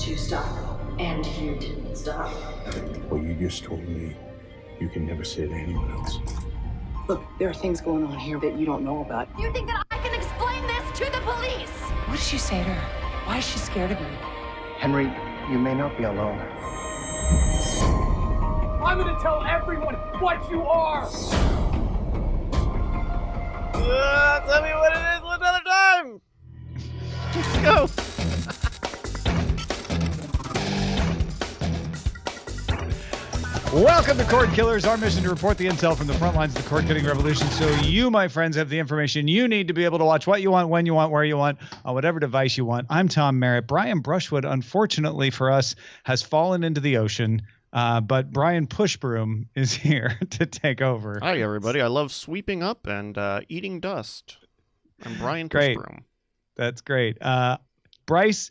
to stop, and you didn't stop. Well, you just told me you can never say it to anyone else. Look, there are things going on here that you don't know about. You think that I can explain this to the police? What did she say to her? Why is she scared of you? Henry, you may not be alone. I'm gonna tell everyone what you are! Tell me what it is another time! Let's go! Welcome to Cordkillers, our mission to report the intel from the front lines of the cord-cutting revolution so you, my friends, have the information you need to be able to watch what you want, when you want, where you want, on whatever device you want. I'm Tom Merritt. Brian Brushwood, unfortunately for us, has fallen into the ocean, but Brian Pushbroom is here to take over. Hi, everybody. I love sweeping up and eating dust. I'm Brian Great. Pushbroom. That's great. Bryce,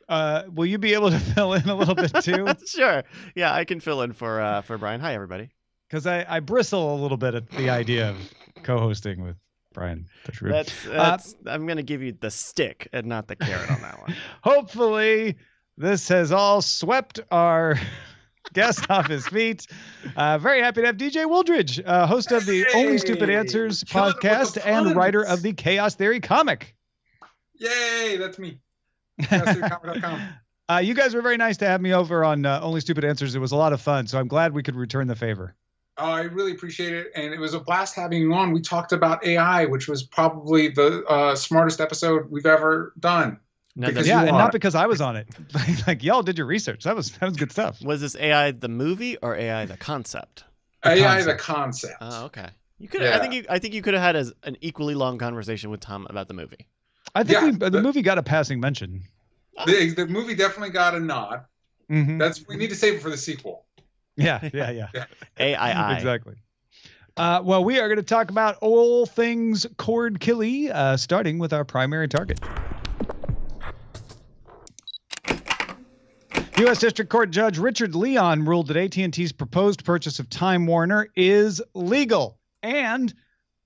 will you be able to fill in a little bit too? Sure. Yeah, I can fill in for Brian. Hi, everybody. Because I bristle a little bit at the idea of co-hosting with Brian Pushbroom. That's I'm going to give you the stick and not the carrot on that one. Hopefully, this has all swept our guest off his feet. Very happy to have DJ Wooldridge, host of the Only Stupid Answers podcast and writer of the Chaos Theory comic. Yay, that's me. ChaosTheoryComic.com. You guys were very nice to have me over on Only Stupid Answers. It was a lot of fun, so I'm glad we could return the favor. Oh, I really appreciate it, and it was a blast having you on. We talked about AI, which was probably the smartest episode we've ever done. And not because I was on it. Like y'all did your research. That was good stuff. Was this AI the movie or AI the concept? The concept. Oh, okay. You could. Yeah. I think you could have had an equally long conversation with Tom about the movie. I think the movie got a passing mention. The movie definitely got a nod. Mm-hmm. We need to save it for the sequel. Yeah. AI. Exactly. Well, we are going to talk about all things Cordkilly, starting with our primary target. U.S. District Court Judge Richard Leon ruled that AT&T's proposed purchase of Time Warner is legal, and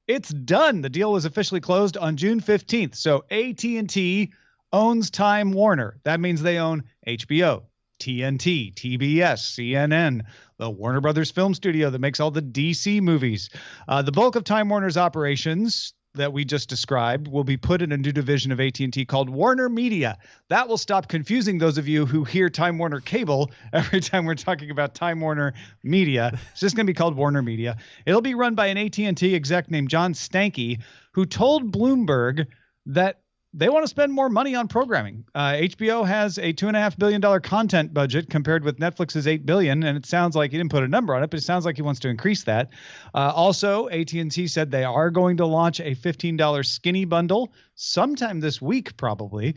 it's done. The deal was officially closed on June 15th. So AT&T owns Time Warner. That means they own HBO, TNT, TBS, CNN, the Warner Brothers Film Studio that makes all the DC movies. The bulk of Time Warner's operations that we just described will be put in a new division of AT&T called Warner Media. That will stop confusing those of you who hear Time Warner Cable every time we're talking about Time Warner Media. It's just going to be called Warner Media. It'll be run by an AT&T exec named John Stankey, who told Bloomberg that they want to spend more money on programming. HBO has a $2.5 billion content budget compared with Netflix's $8 billion, and it sounds like he didn't put a number on it, but it sounds like he wants to increase that. Also, AT&T said they are going to launch a $15 skinny bundle sometime this week, probably.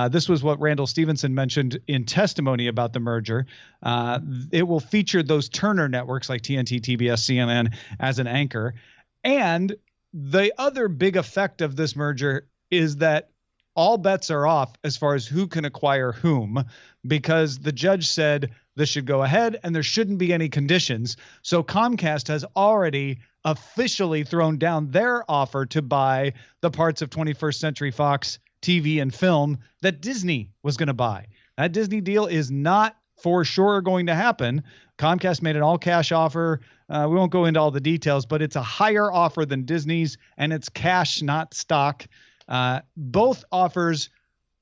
This was what Randall Stevenson mentioned in testimony about the merger. It will feature those Turner networks like TNT, TBS, CNN as an anchor. And the other big effect of this merger is that all bets are off as far as who can acquire whom, because the judge said this should go ahead and there shouldn't be any conditions. So Comcast has already officially thrown down their offer to buy the parts of 21st Century Fox TV and film that Disney was going to buy. That Disney deal is not for sure going to happen. Comcast made an all-cash offer. We won't go into all the details, but it's a higher offer than Disney's, and it's cash, not stock. Both offers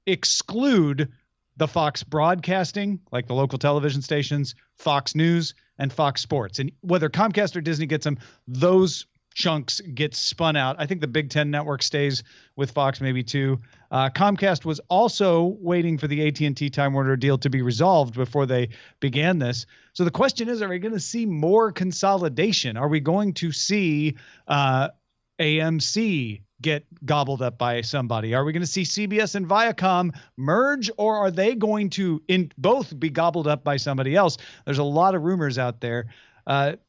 exclude the Fox broadcasting, like the local television stations, Fox News, and Fox Sports. And whether Comcast or Disney gets them, those chunks get spun out. I think the Big Ten network stays with Fox, maybe too. Comcast was also waiting for the AT&T Time Warner deal to be resolved before they began this. So the question is, are we going to see more consolidation? Are we going to see AMC get gobbled up by somebody? Are we going to see CBS and Viacom merge, or are they going to both be gobbled up by somebody else? There's a lot of rumors out there. DJ,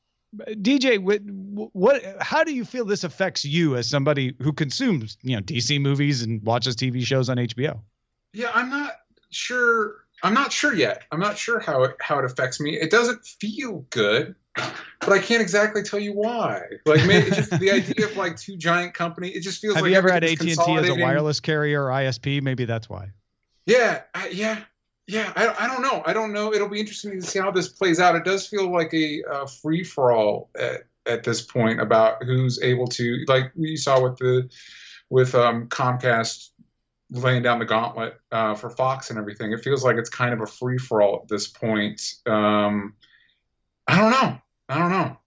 how do you feel this affects you as somebody who consumes, DC movies and watches TV shows on HBO? Yeah, I'm not sure. I'm not sure yet. I'm not sure how it affects me. It doesn't feel good, but I can't exactly tell you why. Like, maybe just the idea of like two giant companies. It just feels. Have like you ever had everything's AT&T as a wireless carrier or ISP? Maybe that's why. Yeah, Yeah, I don't know. I don't know. It'll be interesting to see how this plays out. It does feel like a free for all at this point about who's able to, like we saw with Comcast laying down the gauntlet for Fox and everything. It feels like it's kind of a free for all at this point. I don't know.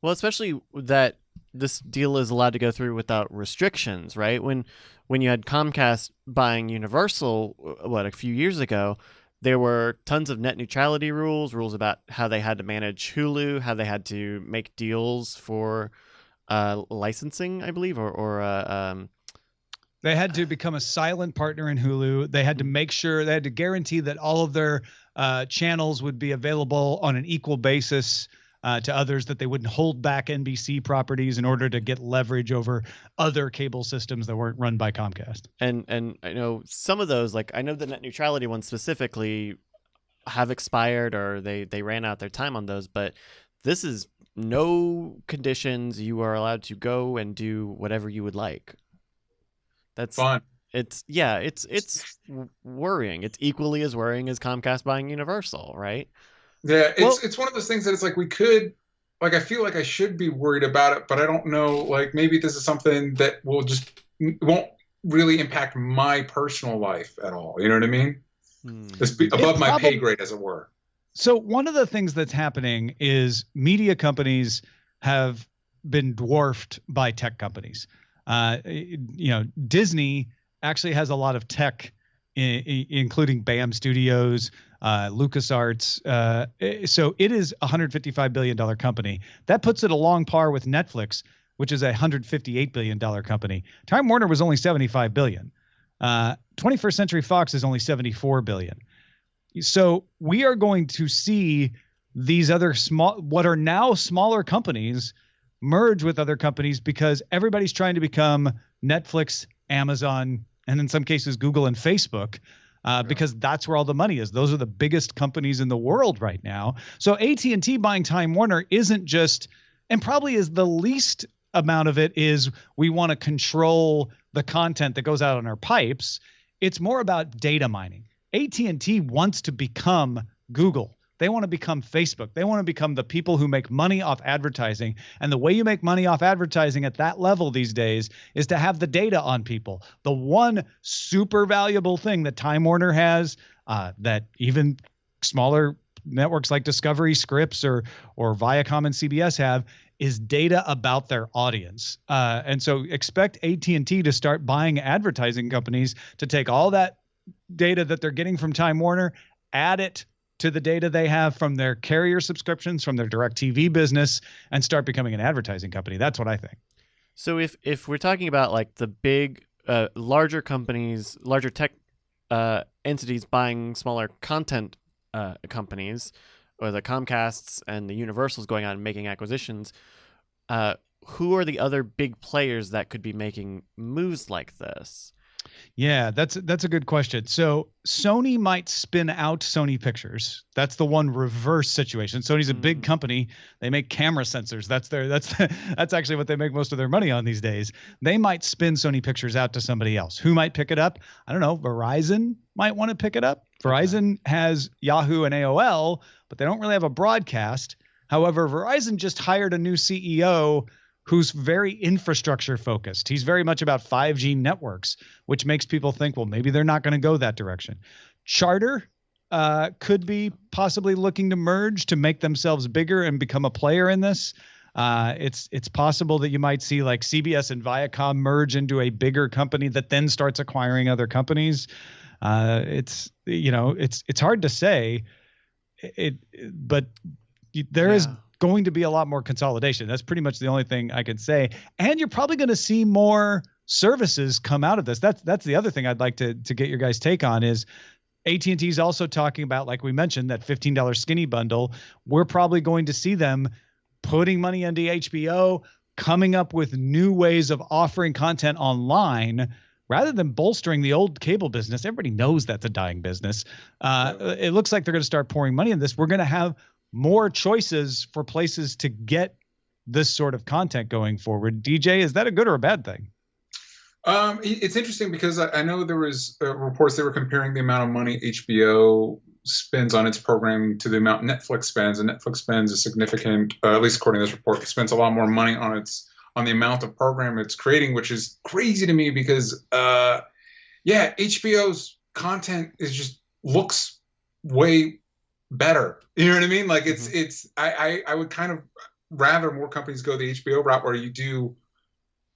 Well, especially that this deal is allowed to go through without restrictions, right? When you had Comcast buying Universal, a few years ago, there were tons of net neutrality rules about how they had to manage Hulu, how they had to make deals for licensing, I believe, or they had to become a silent partner in Hulu. They had to make sure, they had to guarantee that all of their channels would be available on an equal basis to others, that they wouldn't hold back NBC properties in order to get leverage over other cable systems that weren't run by Comcast. And I know some of those, like I know the net neutrality ones specifically have expired or they ran out their time on those, but this is no conditions. You are allowed to go and do whatever you would like. That's fun. It's worrying. It's equally as worrying as Comcast buying Universal, right? Yeah, it's one of those things that it's like we could, like I feel like I should be worried about it, but I don't know. Like maybe this is something that won't really impact my personal life at all. You know what I mean? It's above my pay grade, as it were. So one of the things that's happening is media companies have been dwarfed by tech companies. Disney actually has a lot of tech, including BAM Studios, LucasArts. So it is a $155 billion company. That puts it along par with Netflix, which is a $158 billion company. Time Warner was only $75 billion. 21st Century Fox is only $74 billion. So we are going to see these other what are now smaller companies merge with other companies because everybody's trying to become Netflix, Amazon, and in some cases Google and Facebook. Because that's where all the money is. Those are the biggest companies in the world right now. So AT&T buying Time Warner isn't just, and probably is the least amount of it is we want to control the content that goes out on our pipes. It's more about data mining. AT&T wants to become Google. They want to become Facebook. They want to become the people who make money off advertising. And the way you make money off advertising at that level these days is to have the data on people. The one super valuable thing that Time Warner has that even smaller networks like Discovery, Scripps, or Viacom and CBS have is data about their audience. And so expect AT&T to start buying advertising companies to take all that data that they're getting from Time Warner, add it to the data they have from their carrier subscriptions, from their direct TV business, and start becoming an advertising company. That's what I think. So if we're talking about like the big, larger companies, larger tech entities buying smaller content companies, or the Comcasts and the Universals going out and making acquisitions, who are the other big players that could be making moves like this? Yeah, that's a good question. So Sony might spin out Sony Pictures. That's the one reverse situation. Sony's a big company. They make camera sensors. That's actually what they make most of their money on these days. They might spin Sony Pictures out to somebody else. Who might pick it up? I don't know. Verizon might want to pick it up. Verizon has Yahoo and AOL, but they don't really have a broadcast. However, Verizon just hired a new CEO who's very infrastructure focused. He's very much about 5G networks, which makes people think, well, maybe they're not going to go that direction. Charter could be possibly looking to merge to make themselves bigger and become a player in this. It's possible that you might see like CBS and Viacom merge into a bigger company that then starts acquiring other companies. It's hard to say, but there is going to be a lot more consolidation. That's pretty much the only thing I could say. And you're probably going to see more services come out of this. That's the other thing I'd like to get your guys' take on is AT&T is also talking about, like we mentioned, that $15 skinny bundle. We're probably going to see them putting money into HBO, coming up with new ways of offering content online rather than bolstering the old cable business. Everybody knows that's a dying business. It looks like they're going to start pouring money in this. We're going to have more choices for places to get this sort of content going forward. DJ, is that a good or a bad thing? It's interesting because I know there was reports they were comparing the amount of money HBO spends on its programming to the amount Netflix spends, and Netflix spends a significant, at least according to this report, spends a lot more money on the amount of program it's creating, which is crazy to me because, HBO's content looks way better. You know what I mean? Like I would kind of rather more companies go the HBO route where you do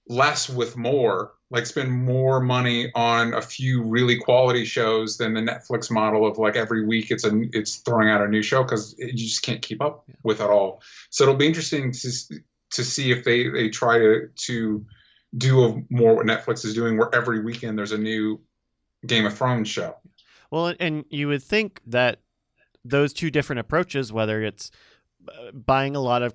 less with more, like spend more money on a few really quality shows than the Netflix model of like every week it's throwing out a new show because you just can't keep up with it all. So it'll be interesting to see if they try to do more what Netflix is doing, where every weekend there's a new Game of Thrones show. Well, and you would think that those two different approaches, whether it's buying a lot of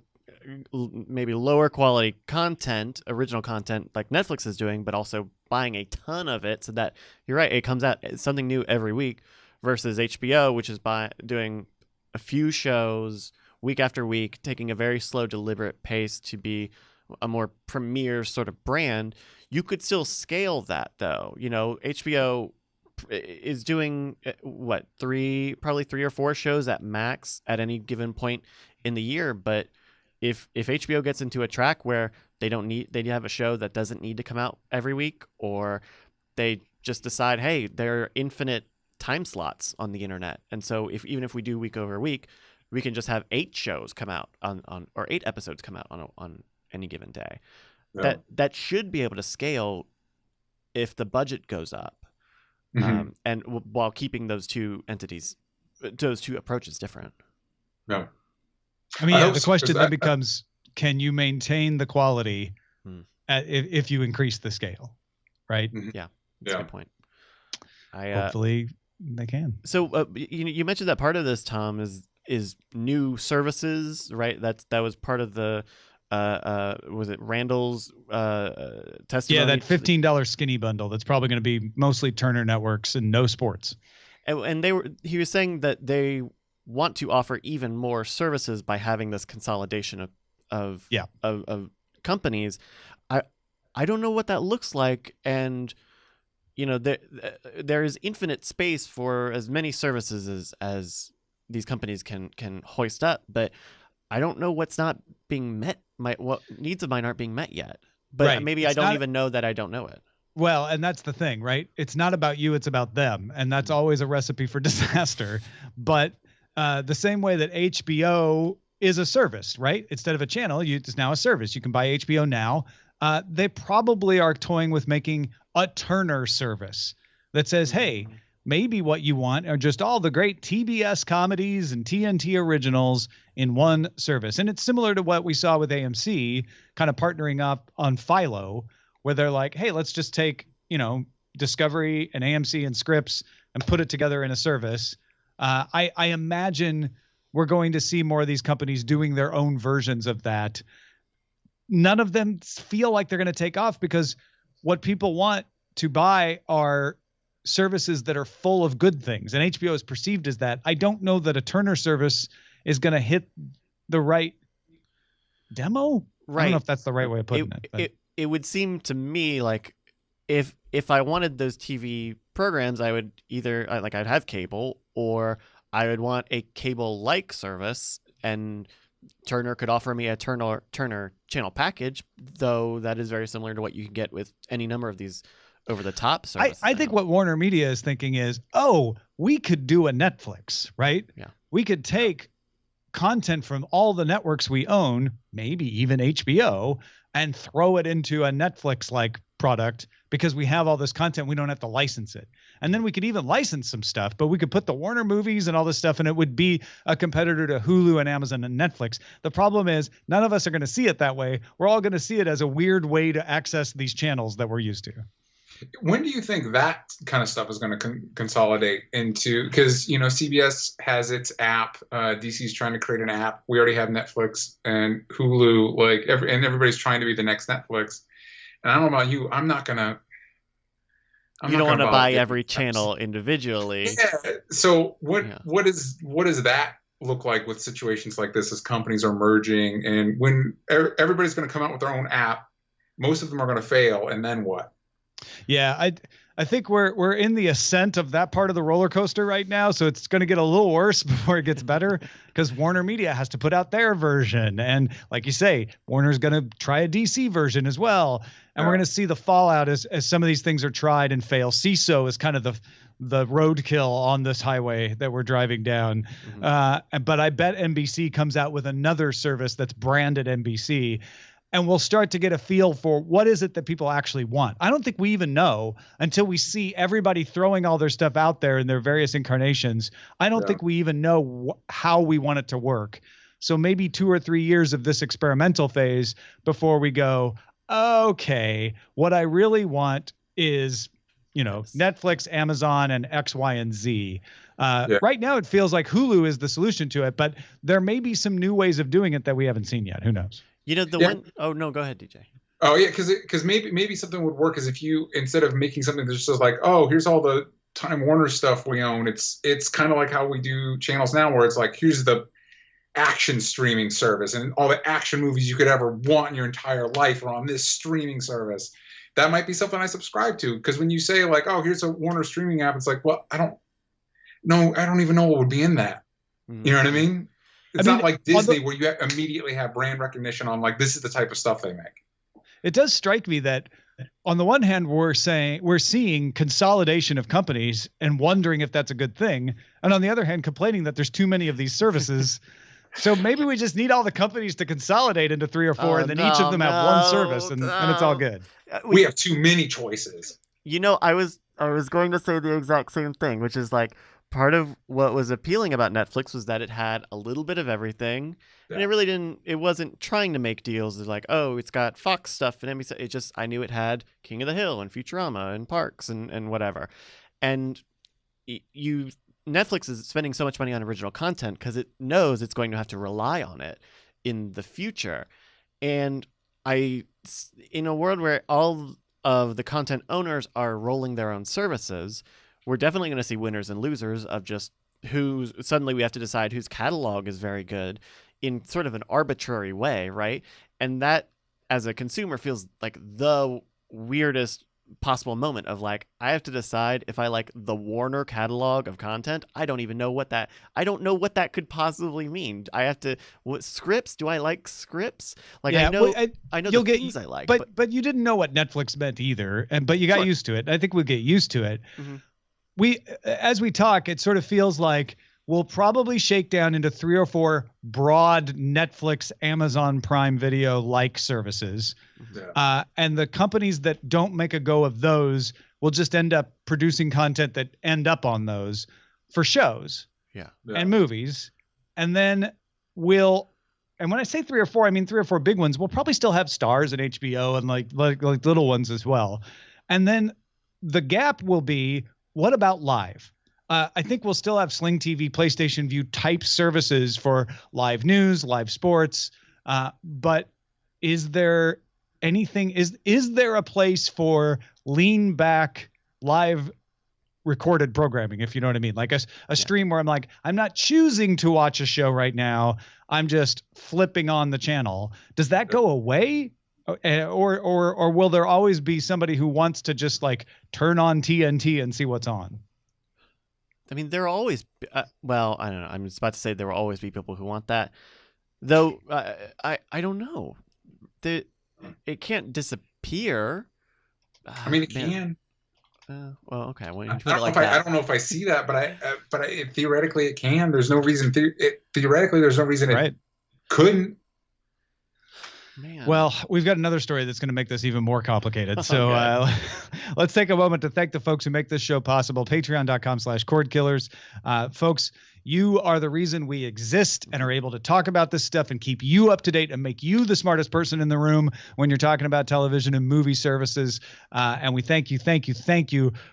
maybe lower quality content, original content like Netflix is doing, but also buying a ton of it so that you're right, it comes out something new every week, versus HBO, which is doing a few shows week after week, taking a very slow, deliberate pace to be a more premier sort of brand. You could still scale that though. You know, HBO is doing probably 3 or 4 shows at max at any given point in the year, but if HBO gets into a track where they have a show that doesn't need to come out every week, or they just decide, hey, there are infinite time slots on the internet, and so even if we do week over week, we can just have 8 shows come out or 8 episodes come out on any given day. Yeah. That should be able to scale if the budget goes up, and while keeping those two approaches different. Yeah. I mean, the question then becomes, can you maintain the quality if you increase the scale, right? Yeah, that's a good point. Hopefully they can. So you mentioned that part of this, Tom, is new services, right? That was part of the was it Randall's testimony? Yeah, that $15 skinny bundle. That's probably going to be mostly Turner Networks and no sports. And he was saying that they want to offer even more services by having this consolidation of companies. I don't know what that looks like, and you know, there is infinite space for as many services as these companies can hoist up, but I don't know what's not being met. What needs of mine aren't being met yet, but maybe I don't even know that I don't know it. Well, and that's the thing, right? It's not about you, it's about them, and that's always a recipe for disaster. But the same way that HBO is a service, right? Instead of a channel, it's now a service. You can buy HBO Now. They probably are toying with making a Turner service that says, hey, maybe what you want are just all the great TBS comedies and TNT originals in one service. And it's similar to what we saw with AMC kind of partnering up on Philo, where they're like, hey, let's just take, Discovery and AMC and Scripps and put it together in a service. I imagine we're going to see more of these companies doing their own versions of that. None of them feel like they're going to take off because what people want to buy are services that are full of good things. And HBO is perceived as that. I don't know that a Turner service is going to hit the right demo. Right. I don't know if that's the right way of putting it. It would seem to me like if I wanted those TV programs, I would either I'd have cable, or I would want a cable-like service, and Turner could offer me a Turner channel package, though that is very similar to what you can get with any number of these over-the-top services. I think what Warner Media is thinking is, we could do a Netflix, right? Yeah. We could take content from all the networks we own, maybe even HBO, and throw it into a Netflix-like product because we have all this content. We don't have to license it. And then we could even license some stuff, but we could put the Warner movies and all this stuff, and it would be a competitor to Hulu and Amazon and Netflix. The problem is none of us are going to see it that way. We're all going to see it as a weird way to access these channels that we're used to. When do you think that kind of stuff is going to consolidate into? Because CBS has its app. DC's trying to create an app. We already have Netflix and Hulu. And everybody's trying to be the next Netflix. And I don't know about you. I'm not gonna. You don't want to buy every channel individually. Yeah. So what does that look like with situations like this as companies are merging, and when everybody's going to come out with their own app, most of them are going to fail, and then what? Yeah, I think we're in the ascent of that part of the roller coaster right now, so it's going to get a little worse before it gets better because Warner Media has to put out their version, and like you say, Warner's going to try a DC version as well, and we're going to see the fallout as some of these things are tried and fail. CISO is kind of the roadkill on this highway that we're driving down, but I bet NBC comes out with another service that's branded NBC. And we'll start to get a feel for what is it that people actually want. I don't think we even know until we see everybody throwing all their stuff out there in their various incarnations. I don't think we even know how we want it to work. So maybe 2 or 3 years of this experimental phase before we go, okay, what I really want is, Netflix, Amazon, and X, Y, and Z. Right now, it feels like Hulu is the solution to it, but there may be some new ways of doing it that we haven't seen yet. Who knows? One. Oh no, go ahead, DJ. Oh yeah, because maybe something would work is if you, instead of making something that's just like, oh, here's all the Time Warner stuff we own. It's kind of like how we do channels now, where it's like, here's the action streaming service, and all the action movies you could ever want in your entire life are on this streaming service. That might be something I subscribe to, because when you say like, oh, here's a Warner streaming app, it's like, well, I don't even know what would be in that. You know what I mean? It's not like Disney where you immediately have brand recognition on like, this is the type of stuff they make. It does strike me that on the one hand, we're seeing consolidation of companies and wondering if that's a good thing. And on the other hand, complaining that there's too many of these services. So maybe we just need all the companies to consolidate into 3 or 4 and then each of them have one service and it's all good. We have too many choices. I was going to say the exact same thing, which is like, part of what was appealing about Netflix was that it had a little bit of everything, and it wasn't trying to make deals like, oh, it's got Fox stuff and NBC. I knew it had King of the Hill and Futurama and Parks and whatever. And Netflix is spending so much money on original content because it knows it's going to have to rely on it in the future. And in a world where all of the content owners are rolling their own services, we're definitely going to see winners and losers of just suddenly we have to decide whose catalog is very good in sort of an arbitrary way, right? And that, as a consumer, feels like the weirdest possible moment of like, I have to decide if I like the Warner catalog of content. I don't know what that could possibly mean. I have to, scripts? Do I like scripts? Like, I know the things I like. But you didn't know what Netflix meant either. But you got used to it. I think we'll get used to it. Mm-hmm. As we talk, it sort of feels like we'll probably shake down into 3 or 4 broad Netflix, Amazon Prime Video like services. Yeah. And the companies that don't make a go of those will just end up producing content that end up on those for shows and movies. And then and when I say 3 or 4, I mean 3 or 4 big ones. We'll probably still have Stars and HBO and like little ones as well. And then the gap will be, what about live? I think we'll still have Sling TV, PlayStation View type services for live news, live sports. But is there anything? Is there a place for lean back live recorded programming, if you know what I mean? Like a stream where I'm like, I'm not choosing to watch a show right now. I'm just flipping on the channel. Does that go away? Or will there always be somebody who wants to just like turn on TNT and see what's on? I mean, there will always I don't know. I'm just about to say there will always be people who want that, though. I don't know. It can't disappear. I mean, it can. Well, okay. Well, I don't know if I see that, but theoretically it can. There's no reason. Theoretically, there's no reason it couldn't. Man. Well, we've got another story that's going to make this even more complicated. So let's take a moment to thank the folks who make this show possible. Patreon.com/Cordkillers. Folks, you are the reason we exist and are able to talk about this stuff and keep you up to date and make you the smartest person in the room when you're talking about television and movie services. And we thank you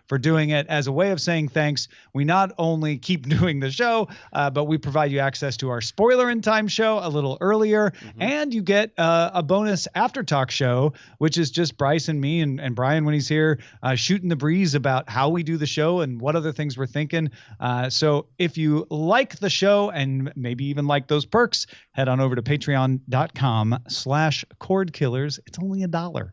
for doing it. As a way of saying thanks, we not only keep doing the show, but we provide you access to our Spoiler in Time show a little earlier. Mm-hmm. And you get a bonus after talk show, which is just Bryce and me and Brian when he's here, shooting the breeze about how we do the show and what other things we're thinking. So if you like the show and maybe even like those perks, head on over to patreon.com/Cordkillers. It's only $1.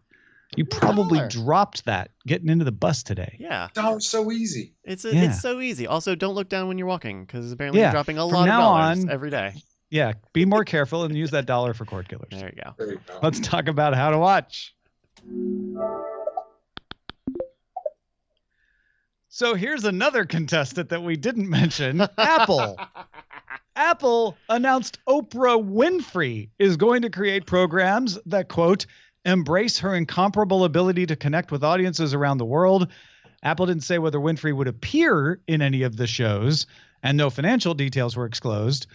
You probably $1. dropped that getting into the bus today. Yeah. Oh, so easy. It's Yeah. so easy. Also, don't look down when you're walking because apparently Yeah. you're dropping a From lot of now dollars on- every day. Yeah, be more careful and use that dollar for Cordkillers. There you go. There you go. Let's talk about how to watch. So here's another contestant that we didn't mention, Apple. Apple announced Oprah Winfrey is going to create programs that, quote, embrace her incomparable ability to connect with audiences around the world. Apple didn't say whether Winfrey would appear in any of the shows, and no financial details were disclosed.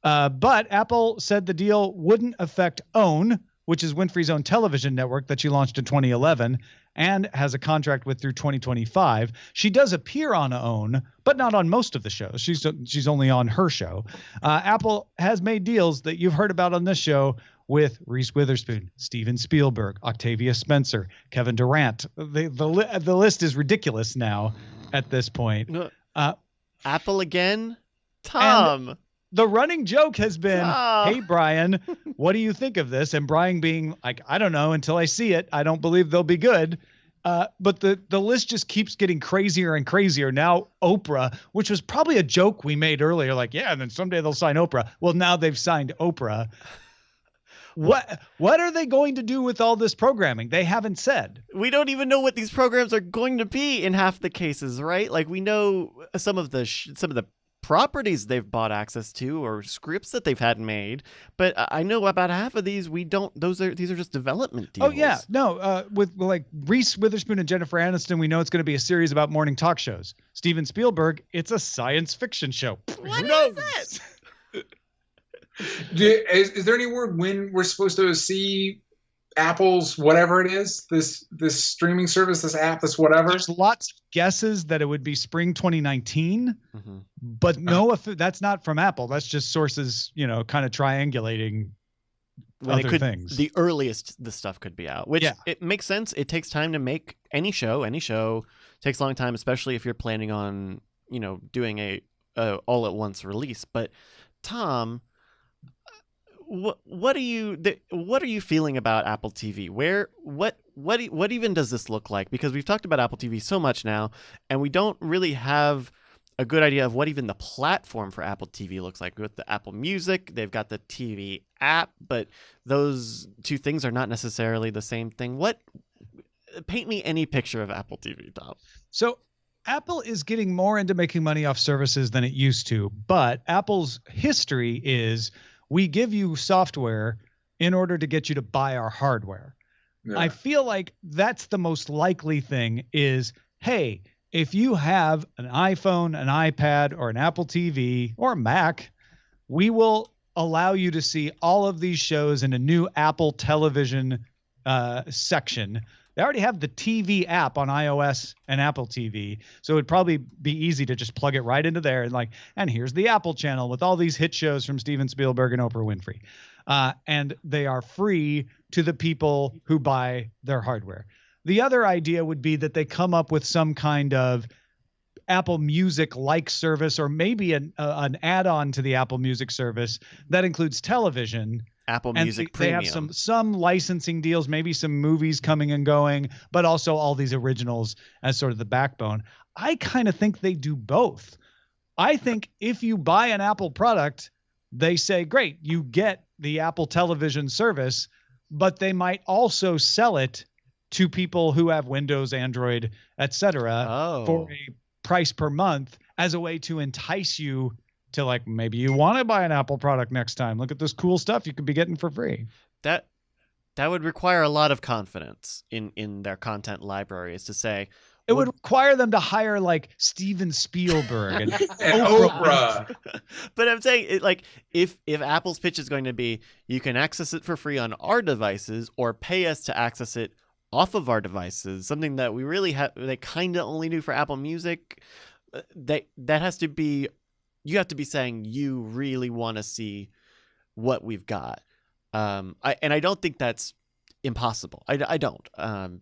But Apple said the deal wouldn't affect OWN, which is Winfrey's own television network that she launched in 2011 and has a contract with through 2025. She does appear on OWN, but not on most of the shows. She's only on her show. Apple has made deals that you've heard about on this show with Reese Witherspoon, Steven Spielberg, Octavia Spencer, Kevin Durant. The list is ridiculous now at this point. Apple again? Tom. The running joke has been, Tom. hey, Brian, what do you think of this? And Brian being like, I don't know until I see it. I don't believe they'll be good. But the list just keeps getting crazier and crazier. Now, Oprah, which was probably a joke we made earlier, like, yeah, and then someday they'll sign Oprah. Well, now they've signed Oprah. What are they going to do with all this programming? They haven't said. We don't even know what these programs are going to be in half the cases, right? Like we know some of the properties they've bought access to or scripts that they've had made, but I know about half of these we don't. These are just development deals. Oh yeah, no. With like Reese Witherspoon and Jennifer Aniston, we know it's going to be a series about morning talk shows. Steven Spielberg, it's a science fiction show. What Who knows? is it? Is there any word when we're supposed to see Apple's whatever it is, this streaming service, this app, this whatever? There's lots of guesses that it would be spring 2019, but no, that's not from Apple. That's just sources, kind of triangulating When other things. The earliest the stuff could be out, which Yeah. it makes sense. It takes time to make any show. Any show takes a long time, especially if you're planning on, doing a all at once release. But Tom, what are you feeling about Apple TV? What even does this look like? Because we've talked about Apple TV so much now, and we don't really have a good idea of what even the platform for Apple TV looks like. With the Apple Music, they've got the TV app, but those two things are not necessarily the same thing. Paint me any picture of Apple TV, Tom. So Apple is getting more into making money off services than it used to, but Apple's history is we give you software in order to get you to buy our hardware. Yeah. I feel like that's the most likely thing is, hey, if you have an iPhone, an iPad, or an Apple TV, or a Mac, we will allow you to see all of these shows in a new Apple television section. They already have the TV app on iOS and Apple TV, so it'd probably be easy to just plug it right into there and here's the Apple channel with all these hit shows from Steven Spielberg and Oprah Winfrey. And they are free to the people who buy their hardware. The other idea would be that they come up with some kind of Apple Music-like service, or maybe an add-on to the Apple Music service that includes television. Apple and Music they Premium. have some licensing deals, maybe some movies coming and going, but also all these originals as sort of the backbone. I kind of think they do both. I think if you buy an Apple product, they say, great, you get the Apple television service, but they might also sell it to people who have Windows, Android, etc. For a price per month as a way to entice you to maybe you want to buy an Apple product next time. Look at this cool stuff you could be getting for free. That would require a lot of confidence in their content library, is to say. It would require them to hire Steven Spielberg and Oprah. But I'm saying if Apple's pitch is going to be, you can access it for free on our devices or pay us to access it off of our devices, something that we really they kind of only do for Apple Music, that has to be, you have to be saying you really want to see what we've got. I don't think that's impossible. I don't. I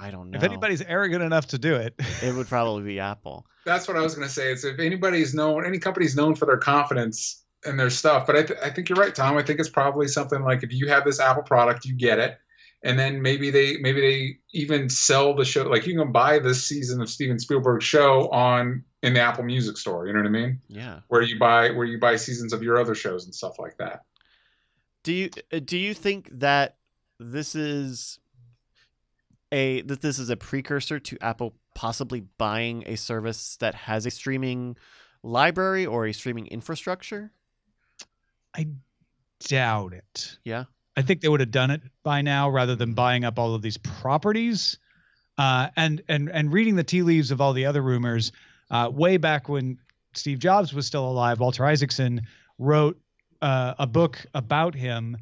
don't know. If anybody's arrogant enough to do it, it would probably be Apple. That's what I was going to say. It's if any company's known for their confidence in their stuff. But I think you're right, Tom. I think it's probably something like if you have this Apple product, you get it. and then maybe they even sell the show. Like, you can buy this season of Steven Spielberg's show in the Apple Music store. You know what I mean? Yeah. Where you buy seasons of your other shows and stuff like that. Do you think that this is a precursor to Apple possibly buying a service that has a streaming library or a streaming infrastructure? I doubt it. Yeah. I think they would have done it by now rather than buying up all of these properties. And reading the tea leaves of all the other rumors, way back when Steve Jobs was still alive, Walter Isaacson wrote a book about him.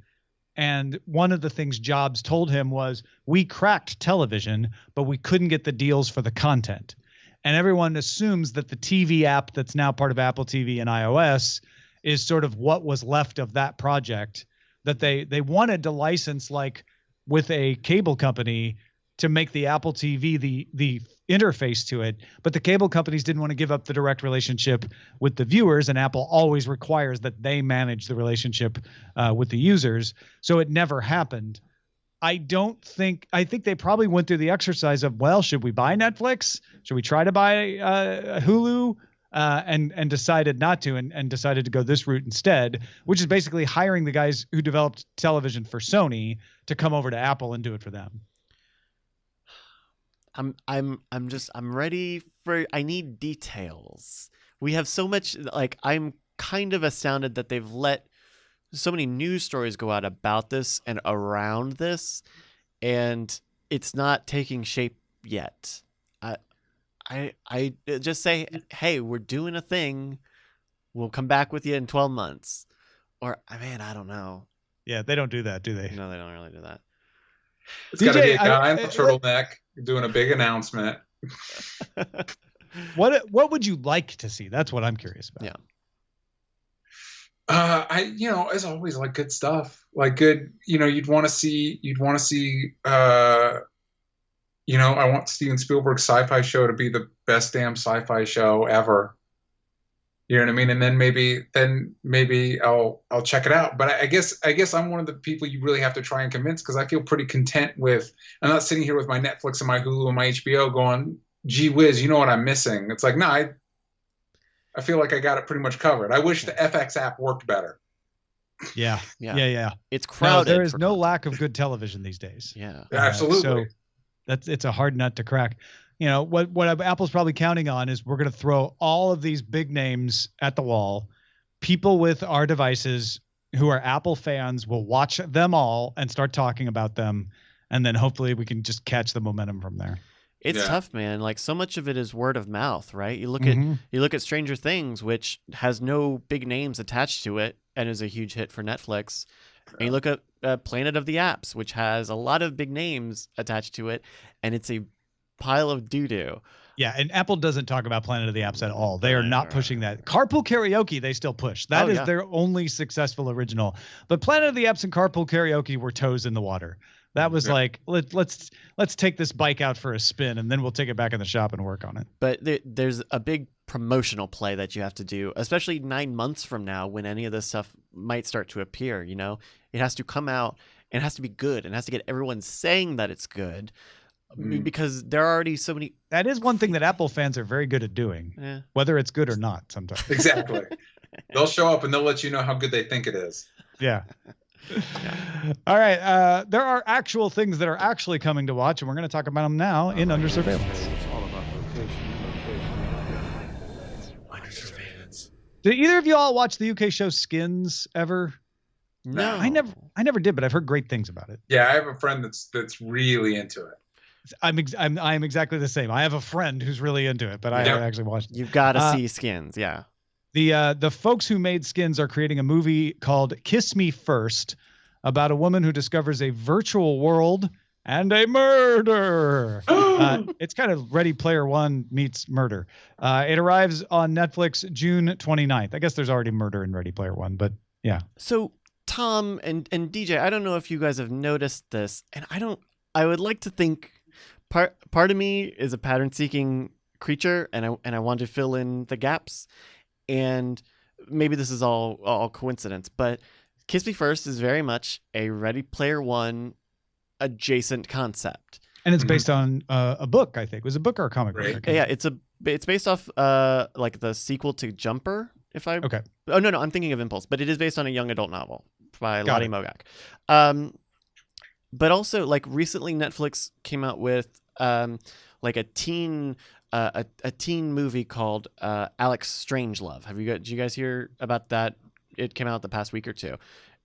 And one of the things Jobs told him was, we cracked television, but we couldn't get the deals for the content. And everyone assumes that the TV app that's now part of Apple TV and iOS is sort of what was left of that project, that they wanted to license, like with a cable company, to make the Apple TV the interface to it. But the cable companies didn't want to give up the direct relationship with the viewers, and Apple always requires that they manage the relationship with the users. So it never happened. I think they probably went through the exercise of, well, should we buy Netflix? Should we try to buy Hulu? And decided not to, and decided to go this route instead, which is basically hiring the guys who developed television for Sony to come over to Apple and do it for them. I'm ready for, I need details. We have so much, like, I'm kind of astounded that they've let so many news stories go out about this and around this, and it's not taking shape yet. I just say, hey, we're doing a thing. We'll come back with you in 12 months. Or, I mean, I don't know. Yeah, they don't do that, do they? No, they don't really do that. It's got to be a guy in the turtleneck doing a big announcement. What would you like to see? That's what I'm curious about. Yeah. As always, like, good stuff. Like, good, you'd want to see, I want Steven Spielberg's sci-fi show to be the best damn sci-fi show ever. You know what I mean? And then maybe I'll check it out. But I guess I'm one of the people you really have to try and convince, because I feel pretty content with. I'm not sitting here with my Netflix and my Hulu and my HBO going, gee whiz, you know what I'm missing? It's like, no, I feel like I got it pretty much covered. I wish the FX app worked better. Yeah. It's crowded. No, there is no lack of good television these days. Yeah. Absolutely. So it's a hard nut to crack. What Apple's probably counting on is, we're going to throw all of these big names at the wall. People with our devices who are Apple fans will watch them all and start talking about them. And then hopefully we can just catch the momentum from there. It's tough, man. Like, so much of it is word of mouth, right? You look at Stranger Things, which has no big names attached to it and is a huge hit for Netflix. And you look at Planet of the Apps, which has a lot of big names attached to it, and it's a pile of doo-doo. Yeah, and Apple doesn't talk about Planet of the Apps at all. They are not pushing that. Carpool Karaoke, they still push. That is their only successful original. But Planet of the Apps and Carpool Karaoke were toes in the water. That was like, let's take this bike out for a spin, and then we'll take it back in the shop and work on it. But there's a big promotional play that you have to do, especially 9 months from now, when any of this stuff might start to appear. It has to come out, and it has to be good, and it has to get everyone saying that it's good, because there are already so many. That is one thing that Apple fans are very good at doing, whether it's good or not sometimes. Exactly. They'll show up and they'll let you know how good they think it is. Yeah. All right. There are actual things that are actually coming to watch, and we're going to talk about them now in Under Surveillance. It's all about location. Under Surveillance. Did either of you all watch the UK show Skins ever? No, I never did, but I've heard great things about it. Yeah, I have a friend that's really into it. I'm exactly the same. I have a friend who's really into it, but I haven't actually watched it. You've got to see Skins, yeah. The folks who made Skins are creating a movie called Kiss Me First, about a woman who discovers a virtual world and a murder. It's kind of Ready Player One meets murder. It arrives on Netflix June 29th. I guess there's already murder in Ready Player One, but yeah. So Tom and DJ, I don't know if you guys have noticed this, and I would like to think part of me is a pattern-seeking creature, and I want to fill in the gaps. And maybe this is all coincidence, but Kiss Me First is very much a Ready Player One adjacent concept. And it's based on a book, I think. Was it a book or a comic book? Yeah, it's based off like the sequel to Jumper. Okay. Oh no, I'm thinking of Impulse, but it is based on a young adult novel by Got Lottie it. Mogak. But also, like, recently Netflix came out with like a teen movie called Alex Strangelove. Did you guys hear about that? It came out the past week or two.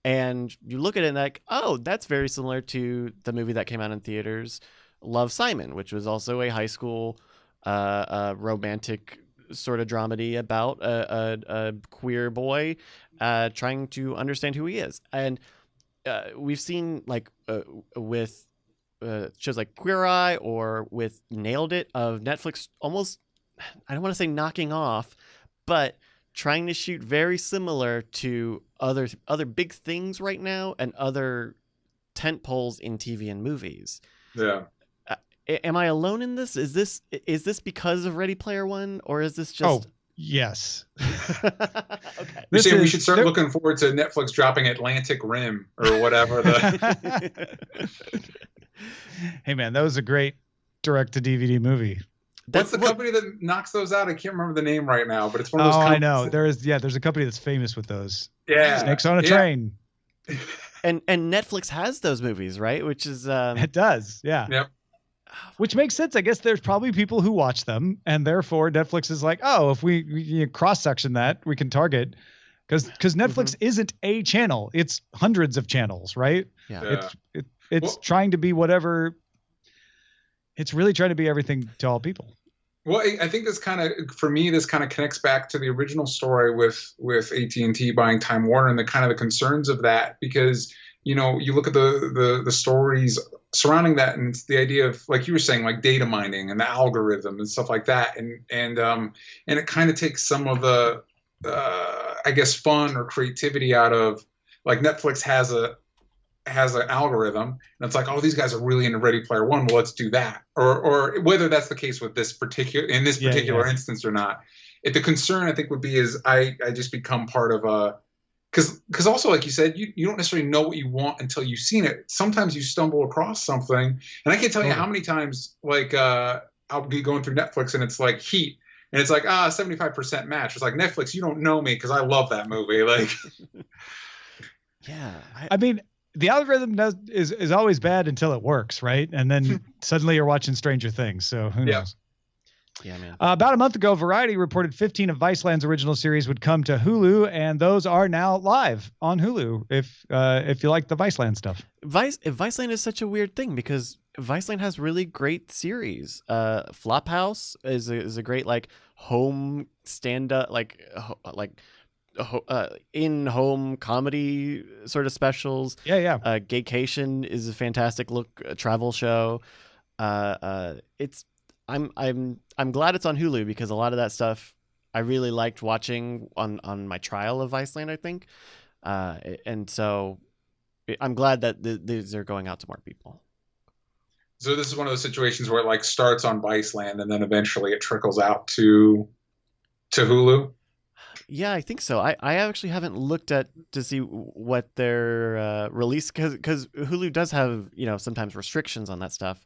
And you look at it and like, oh, that's very similar to the movie that came out in theaters, Love, Simon, which was also a high school romantic sort of dramedy about a queer boy trying to understand who he is. And we've seen like with shows like Queer Eye or with Nailed It of Netflix almost, I don't want to say knocking off, but trying to shoot very similar to other big things right now and other tent poles in TV and movies. Yeah. Am I alone in this? Is this because of Ready Player One, or is this just? Oh, yes. Okay. You're saying we should start looking forward to Netflix dropping Atlantic Rim or whatever. Hey man, that was a great direct-to-DVD movie. What's the company that knocks those out? I can't remember the name right now, but it's one of those. I know. There's a company that's famous with those. Yeah. Snakes on a Train. And Netflix has those movies, right? Which is It does. Yeah. Yep. Which makes sense. I guess there's probably people who watch them, and therefore Netflix is like, oh, if we cross-section that, we can target. Because Netflix isn't a channel. It's hundreds of channels, right? Yeah. It's trying to be whatever. It's really trying to be everything to all people. Well, I think this kind of connects back to the original story with AT&T buying Time Warner and the concerns of that, because, you know, you look at the stories surrounding that, and it's the idea of, like you were saying, like data mining and the algorithm and stuff like that, and it kind of takes some of the I guess fun or creativity out of, like, Netflix has an algorithm, and it's like, oh, these guys are really into Ready Player One, well, let's do that, or whether that's the case with this particular instance or not. The concern, I think, would be is I just become part of a, because also, like you said, you don't necessarily know what you want until you've seen it. Sometimes you stumble across something, and I can't tell you how many times, like, I'll be going through Netflix and it's like Heat, and it's like 75% match. It's like, Netflix, you don't know me because I love that movie. Like, yeah, I mean, the algorithm is always bad until it works, right? And then suddenly you're watching Stranger Things. So who knows? Yeah, man. About a month ago, Variety reported 15 of Viceland's original series would come to Hulu, and those are now live on Hulu. If you like the Viceland stuff, Viceland is such a weird thing because Viceland has really great series. Flophouse is a great, like, home stand-up, in-home comedy sort of specials. Yeah. Gaycation is a fantastic travel show. I'm glad it's on Hulu because a lot of that stuff I really liked watching on my trial of Iceland, I think. And so I'm glad that these are going out to more people. So this is one of those situations where it, like, starts on Viceland and then eventually it trickles out to Hulu. Yeah, I think so. I actually haven't looked to see what their release, because Hulu does have, you know, sometimes restrictions on that stuff.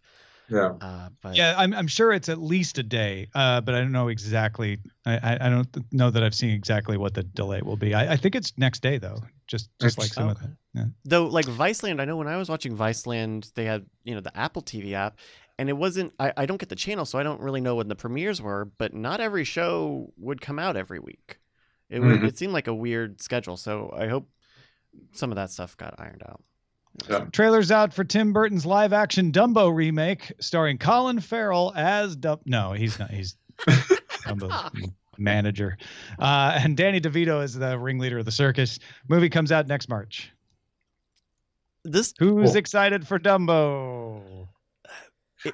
Yeah. I'm sure it's at least a day, but I don't know exactly. I don't know that I've seen exactly what the delay will be. I think it's next day though, just like some of them. Yeah. Though, like Viceland, I know when I was watching Viceland, they had, you know, the Apple TV app, and it wasn't. I don't get the channel, so I don't really know when the premieres were. But not every show would come out every week. It seemed like a weird schedule. So I hope some of that stuff got ironed out. Yeah. Trailers out for Tim Burton's live-action Dumbo remake, starring Colin Farrell as No, he's not. He's Dumbo's manager, and Danny DeVito is the ringleader of the circus. Movie comes out next March. Who's excited for Dumbo?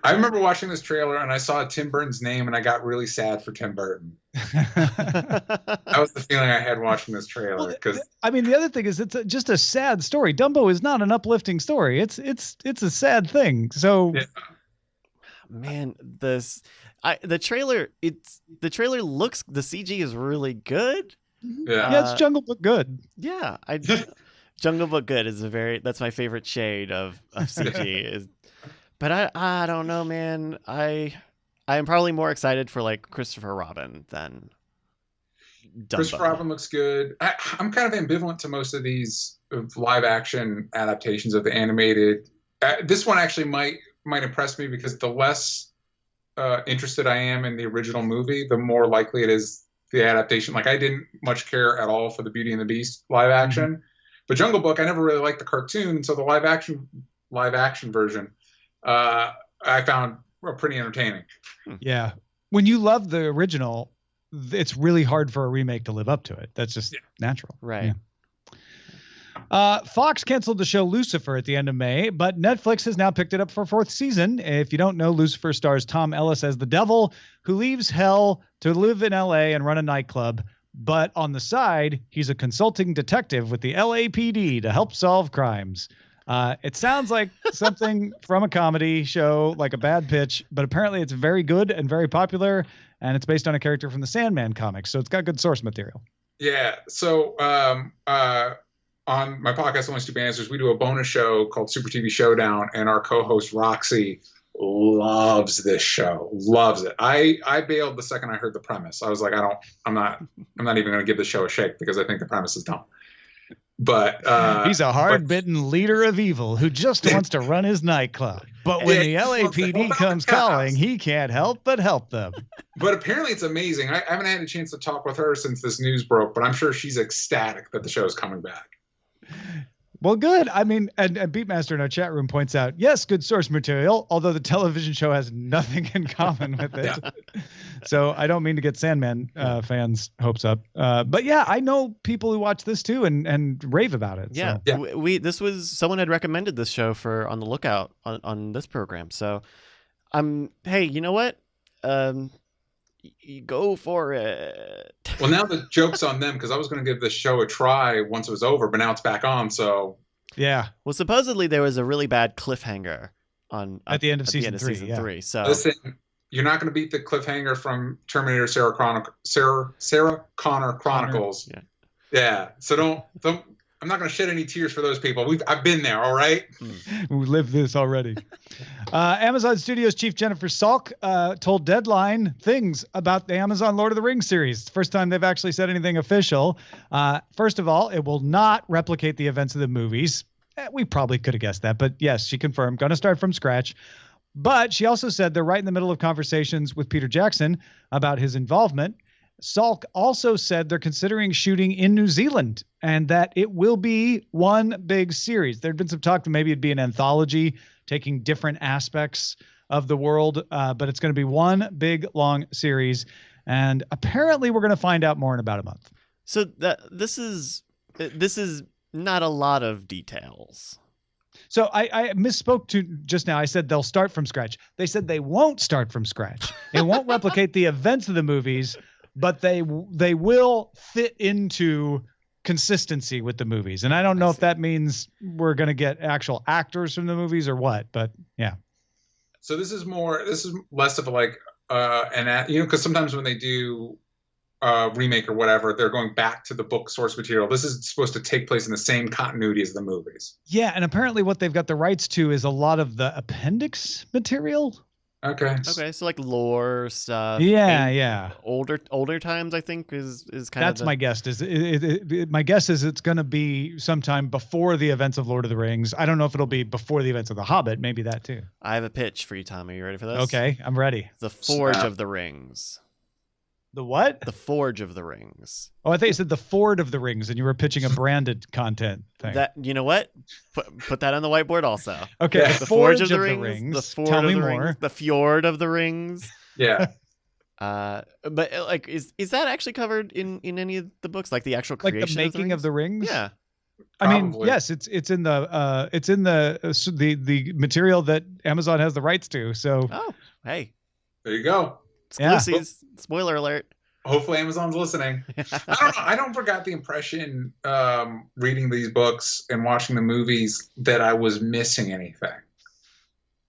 I remember watching this trailer and I saw Tim Burton's name and I got really sad for Tim Burton. That was the feeling I had watching this trailer. Because I mean, the other thing is it's just a sad story. Dumbo is not an uplifting story. It's a sad thing. So, man, the trailer looks, the CG is really good. Yeah, it's Jungle Book good. Yeah, Jungle Book good is that's my favorite shade of CG. But I don't know, man. I am probably more excited for like Christopher Robin than Dumbo. Christopher Robin looks good. I'm kind of ambivalent to most of these live action adaptations of the animated. This one actually might impress me because the less interested I am in the original movie, the more likely it is the adaptation. Like I didn't much care at all for the Beauty and the Beast live action, but Jungle Book I never really liked the cartoon, so the live action version I found pretty entertaining. Yeah, when you love the original, it's really hard for a remake to live up to it. That's just natural. Right. Yeah. Fox canceled the show Lucifer at the end of May, but Netflix has now picked it up for 4th season. If you don't know, Lucifer stars Tom Ellis as the devil who leaves hell to live in LA and run a nightclub. But on the side, he's a consulting detective with the LAPD to help solve crimes. It sounds like something from a comedy show, like a bad pitch, but apparently it's very good and very popular, and it's based on a character from the Sandman comics, so it's got good source material. Yeah. So on my podcast, Only Stupid Answers, we do a bonus show called Super TV Showdown, and our co-host Roxy loves this show, loves it. I bailed the second I heard the premise. I was like, I'm not even going to give the show a shake because I think the premise is dumb. But he's a hard-bitten leader of evil who just wants to run his nightclub. But when the LAPD comes calling, he can't help but help them. But apparently it's amazing. I haven't had a chance to talk with her since this news broke, but I'm sure she's ecstatic that the show is coming back. Well, good. I mean, and Beatmaster in our chat room points out, yes, good source material, although the television show has nothing in common with it. Yeah. So I don't mean to get Sandman fans' hopes up. But yeah, I know people who watch this too and rave about it. Yeah. So. Someone had recommended this show for On the Lookout on this program. So hey, you know what? You go for it. Well, now the joke's on them because I was going to give this show a try once it was over, but now it's back on. So yeah. Well, supposedly there was a really bad cliffhanger at the end of season 3. So listen, you're not going to beat the cliffhanger from Terminator Sarah Connor Chronicles. Yeah. So don't. I'm not going to shed any tears for those people. I've been there, all right? We lived this already. Amazon Studios chief Jennifer Salk told Deadline things about the Amazon Lord of the Rings series. First time they've actually said anything official. First of all, it will not replicate the events of the movies. We probably could have guessed that, but yes, she confirmed, going to start from scratch. But she also said they're right in the middle of conversations with Peter Jackson about his involvement. Salk also said they're considering shooting in New Zealand and that it will be one big series. There'd been some talk that maybe it'd be an anthology taking different aspects of the world, but it's going to be one big, long series. And apparently we're going to find out more in about a month. So this is not a lot of details. So I misspoke to just now. I said they'll start from scratch. They said they won't start from scratch. It won't replicate the events of the movies, but they will fit into consistency with the movies. And I don't know if that means we're going to get actual actors from the movies or what, but yeah. So this is less of like because sometimes when they do remake or whatever, they're going back to the book source material. This is supposed to take place in the same continuity as the movies. Yeah, and apparently what they've got the rights to is a lot of the appendix material. Okay, so like lore stuff. Yeah. Older times, I think, is kind of. That's my guess. My guess is it's going to be sometime before the events of Lord of the Rings. I don't know if it'll be before the events of The Hobbit. Maybe that too. I have a pitch for you, Tom. Are you ready for this? Okay, I'm ready. The Forge of the Rings. The what? The Forge of the Rings. Oh, I thought you said the Ford of the Rings, and you were pitching a branded content thing. You know what? Put that on the whiteboard also. Okay, yeah. The Forge of the Rings. The Ford Tell of me the more. Rings. The Fjord of the Rings. Yeah. But like, is that actually covered in any of the books, like the actual creation, like the making of the rings? Yeah. I mean, yes, it's in the material that Amazon has the rights to. So. Oh, hey. There you go. Exclusives. Yeah. Spoiler alert. Hopefully Amazon's listening. I don't know. I don't forgot the impression reading these books and watching the movies that I was missing anything.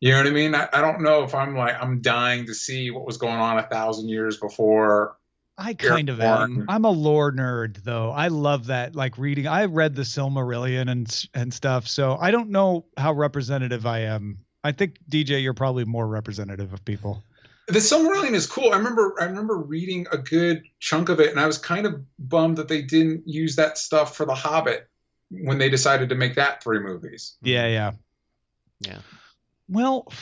You know what I mean? I don't know if I'm dying to see what was going on 1,000 years before I kind of am. I'm a lore nerd, though. I love that, like reading. I read the Silmarillion and stuff, so I don't know how representative I am. I think DJ, you're probably more representative of people. The Silmarillion is cool. I remember reading a good chunk of it, and I was kind of bummed that they didn't use that stuff for The Hobbit when they decided to make that 3 movies. Yeah. Well,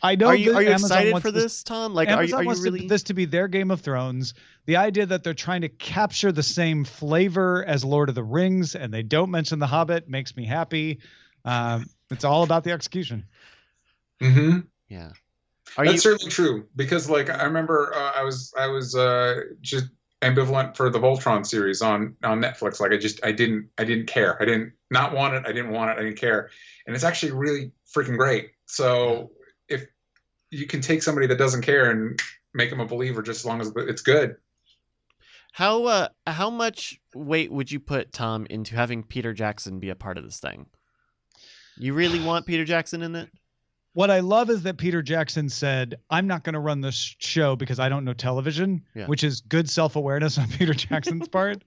I know. Are you Amazon excited wants for this, Tom? Like, Amazon are you wants really this to be their Game of Thrones? The idea that they're trying to capture the same flavor as Lord of the Rings, and they don't mention The Hobbit, makes me happy. It's all about the execution. Mm-hmm. Yeah. That's certainly true, because like I remember I was just ambivalent for the Voltron series on Netflix. Like I didn't care. I didn't want it. I didn't care. And it's actually really freaking great. So if you can take somebody that doesn't care and make them a believer just as long as it's good. How much weight would you put, Tom, into having Peter Jackson be a part of this thing? You really want Peter Jackson in it? What I love is that Peter Jackson said, I'm not going to run this show because I don't know television, which is good self-awareness on Peter Jackson's part.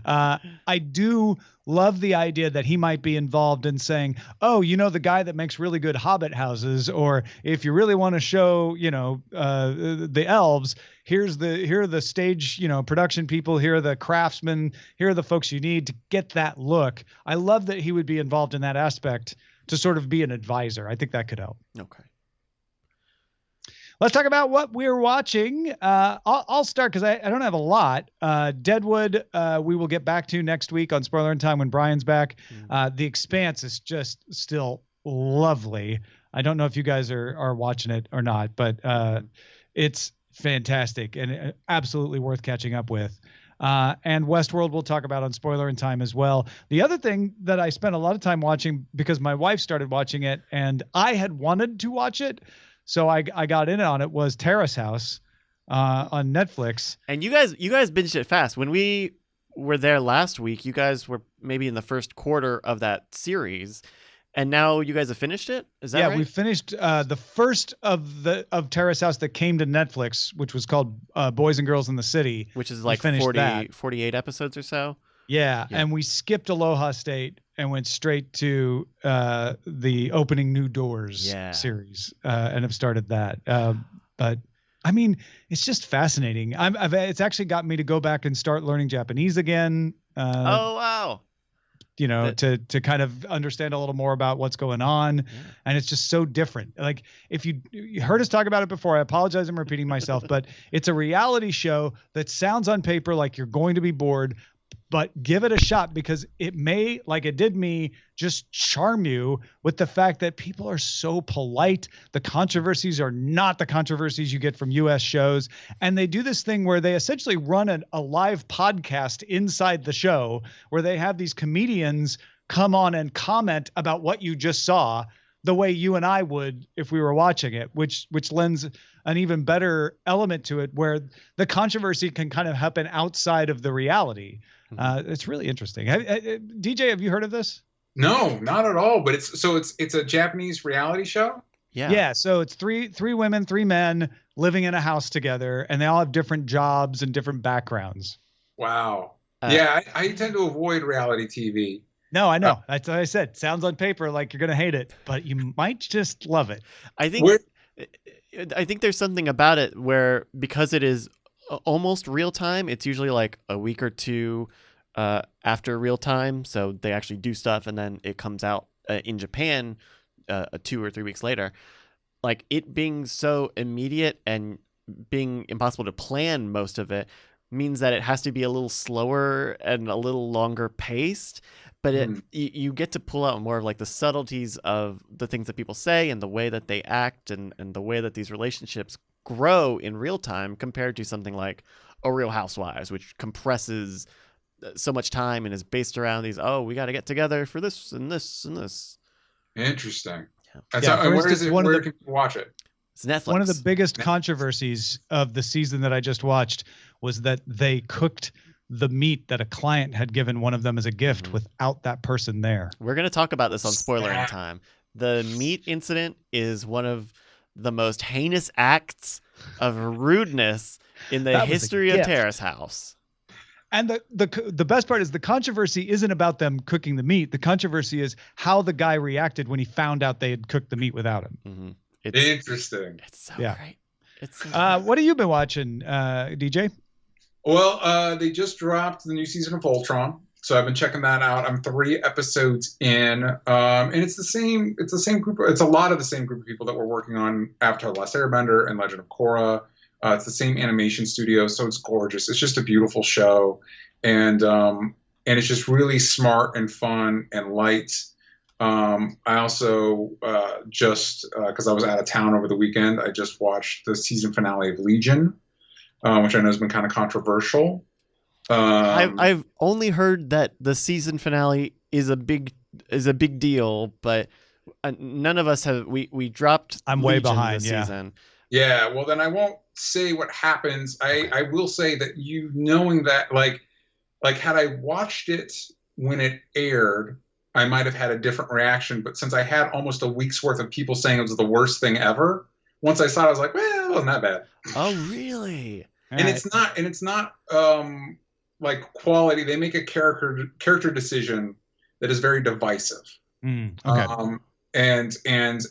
I do love the idea that he might be involved in saying, oh, the guy that makes really good Hobbit houses, or if you really want to show, the elves, here are the stage, production people, here are the craftsmen, here are the folks you need to get that look. I love that he would be involved in that aspect to sort of be an advisor. I think that could help. Okay. Let's talk about what we're watching. I'll start because I don't have a lot. Deadwood, we will get back to next week on Spoiler in Time when Brian's back. The Expanse is just still lovely. I don't know if you guys are watching it or not, but it's fantastic and absolutely worth catching up with. And Westworld we'll talk about on Spoiler in Time as well. The other thing that I spent a lot of time watching because my wife started watching it and I had wanted to watch it, so I got in on it, was Terrace House on Netflix. And you guys binged it fast. When we were there last week, you guys were maybe in the first quarter of that series. And now you guys have finished it? Is that right? Yeah, we finished the first of Terrace House that came to Netflix, which was called Boys and Girls in the City. Which is like 48 episodes or so? Yeah, and we skipped Aloha State and went straight to the opening New Doors series and have started that. But, I mean, it's just fascinating. It's actually got me to go back and start learning Japanese again. Oh, wow. To kind of understand a little more about what's going on. And it's just so different. Like if you heard us talk about it before, I apologize, I'm repeating myself, but it's a reality show that sounds on paper like you're going to be bored, but give it a shot because it may, like it did me, just charm you with the fact that people are so polite. The controversies are not the controversies you get from US shows. And they do this thing where they essentially run a live podcast inside the show where they have these comedians come on and comment about what you just saw the way you and I would if we were watching it, which lends an even better element to it where the controversy can kind of happen outside of the reality. It's really interesting. DJ, have you heard of this? No, not at all. But it's a Japanese reality show. Yeah. So it's three women, 3 men living in a house together, and they all have different jobs and different backgrounds. Wow. I tend to avoid reality TV. No, I know. That's what I said. Sounds on paper like you're gonna hate it, but you might just love it. I think there's something about it where because it is almost real time, it's usually like a week or two after real time, so they actually do stuff and then it comes out in Japan 2 or 3 weeks later. Like it being so immediate and being impossible to plan most of it means that it has to be a little slower and a little longer paced, but you get to pull out more of like the subtleties of the things that people say and the way that they act and the way that these relationships grow in real time compared to something like a Real Housewives, which compresses so much time and is based around these, we got to get together for this and this and this. Interesting. Yeah. Where can you watch it? It's Netflix. One of the biggest controversies of the season that I just watched was that they cooked the meat that a client had given one of them as a gift without that person there. We're going to talk about this on Spoiler in Time. The meat incident is one of the most heinous acts of rudeness in the That was a history of gift. Terrace House. And the best part is the controversy isn't about them cooking the meat. The controversy is how the guy reacted when he found out they had cooked the meat without him. Mm-hmm. Interesting. It's so Yeah. great. It's so great. What have you been watching, DJ? Well, they just dropped the new season of Voltron, so I've been checking that out. I'm 3 episodes in, and it's the same group. It's a lot of the same group of people that were working on Avatar: The Last Airbender and Legend of Korra. It's the same animation studio, so it's gorgeous. It's just a beautiful show, and it's just really smart and fun and light. I also just because I was out of town over the weekend, I just watched the season finale of Legion, which I know has been kind of controversial. I've only heard that the season finale is a big deal, but none of us have. We dropped. I'm way Legion behind. this Yeah. season. Yeah, well then I won't say what happens. I will say that knowing that like had I watched it when it aired, I might have had a different reaction. But since I had almost a week's worth of people saying it was the worst thing ever, once I saw it, I was like, well, it wasn't that bad. Oh, really? And it's not like quality. They make a character decision that is very divisive. Okay. And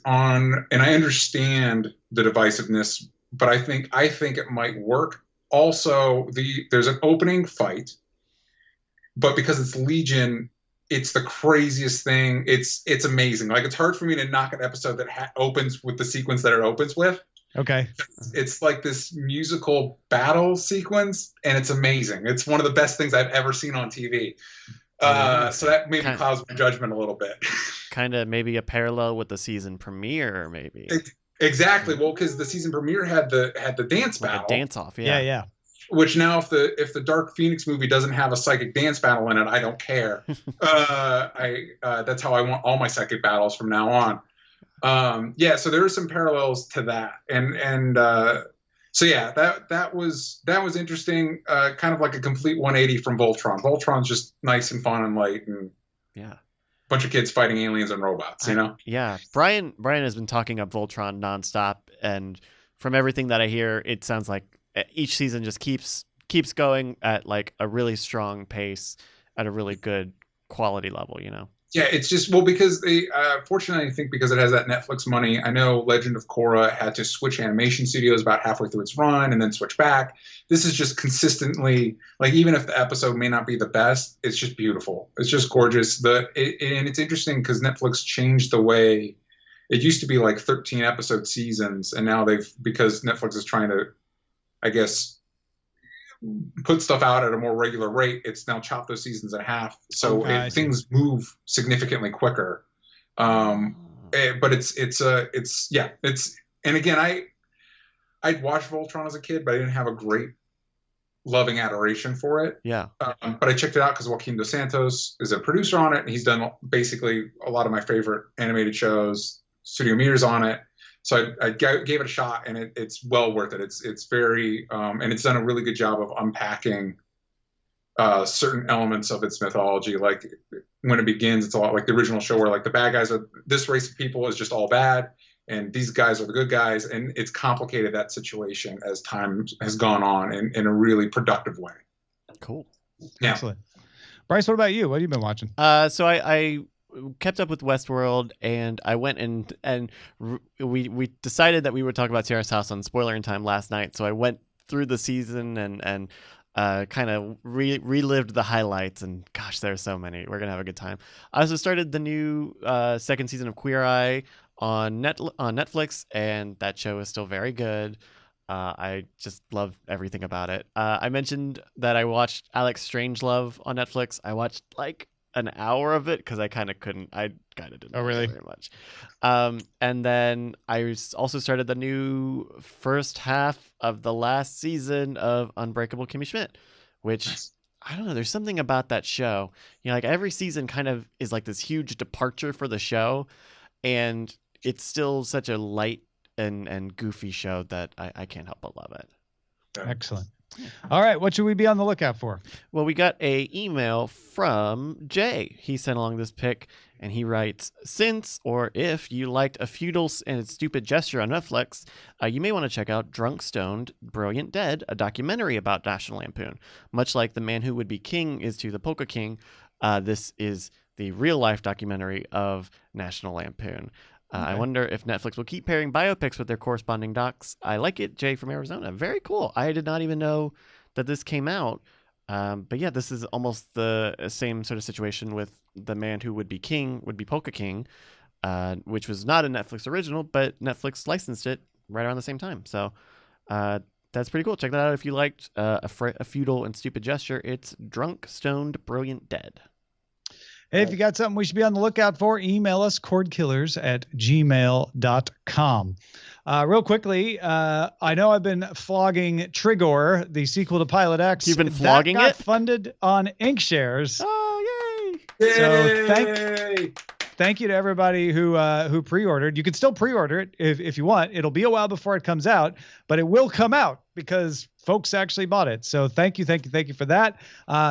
I understand the divisiveness, but I think it might work. Also, there's an opening fight, but because it's Legion, it's the craziest thing. It's amazing. Like, it's hard for me to knock an episode that opens with the sequence that it opens with. Okay. It's like this musical battle sequence, and it's amazing. It's one of the best things I've ever seen on TV. So that maybe clouds my judgment a little bit. Kind of maybe a parallel with the season premiere, maybe. Exactly. Well, because the season premiere had the dance like battle. a dance off. Yeah. Yeah. Which now, if the Dark Phoenix movie doesn't have a psychic dance battle in it, I don't care. That's how I want all my psychic battles from now on. So there are some parallels to that, and so yeah, that was interesting. Kind of like a complete 180 from Voltron. Voltron's just nice and fun and light, and bunch of kids fighting aliens and robots. Yeah. Brian has been talking up Voltron nonstop, and from everything that I hear, it sounds like each season just keeps going at like a really strong pace at a really good quality level. Yeah, it's just, well, because they, fortunately, I think because it has that Netflix money, I know Legend of Korra had to switch animation studios about halfway through its run and then switch back. This is just consistently, like, even if the episode may not be the best, it's just beautiful. It's just gorgeous. And it's interesting because Netflix changed the way, it used to be like 13 episode seasons, and now because Netflix is trying to, I guess, put stuff out at a more regular rate, it's now chopped those seasons in half, so things move significantly quicker. But it's and again, I'd watched Voltron as a kid, but I didn't have a great loving adoration for it. Yeah. But I checked it out because Joaquin Dos Santos is a producer on it, and he's done basically a lot of my favorite animated shows. Studio Mirror's on it. So I gave it a shot, and it's well worth it. It's very and it's done a really good job of unpacking certain elements of its mythology. Like when it begins, it's a lot like the original show, where like the bad guys are, this race of people is just all bad, and these guys are the good guys, and it's complicated that situation as time has gone on in a really productive way. Cool. Yeah. Excellent. Bryce, what about you? What have you been watching? So I kept up with Westworld, and I went and we decided that we would talk about Terrace House on Spoiler in Time last night. So I went through the season and kind of relived the highlights, and gosh, there's so many. We're gonna have a good time. I also started the new second season of Queer Eye on Netflix, and that show is still very good. I just love everything about it. I mentioned that I watched Alex Strangelove on Netflix. I watched like an hour of it because I kind of couldn't. I kind of didn't. Oh, really? Very much. And then I also started the new first half of the last season of Unbreakable Kimmy Schmidt, which I don't know. There's something about that show. Like every season kind of is like this huge departure for the show, and it's still such a light and goofy show that I can't help but love it. Excellent. All right, what should we be on the lookout for? Well, we got a email from Jay. He sent along this pick, and he writes, since or if you liked A Feudal and Stupid Gesture on Netflix, you may want to check out Drunk, Stoned, Brilliant, Dead, a documentary about National Lampoon. Much like The Man Who Would Be King is to The Polka King, this is the real-life documentary of National Lampoon. I wonder if Netflix will keep pairing biopics with their corresponding docs. I like it, Jay from Arizona. Very cool. I did not even know that this came out. But yeah, this is almost the same sort of situation with The Man Who Would Be King, Would Be Polka King, which was not a Netflix original, but Netflix licensed it right around the same time. So that's pretty cool. Check that out if you liked A Feudal and Stupid Gesture. It's Drunk, Stoned, Brilliant, Dead. Hey, if you got something we should be on the lookout for, email us cordkillers@gmail.com. Real quickly, I know I've been flogging Trigor, the sequel to Pilot X. You've been flogging that got it? funded on Inkshares. Oh, yay! So thank you to everybody who pre-ordered. You can still pre-order it if you want. It'll be a while before it comes out, but it will come out because folks actually bought it. So thank you for that.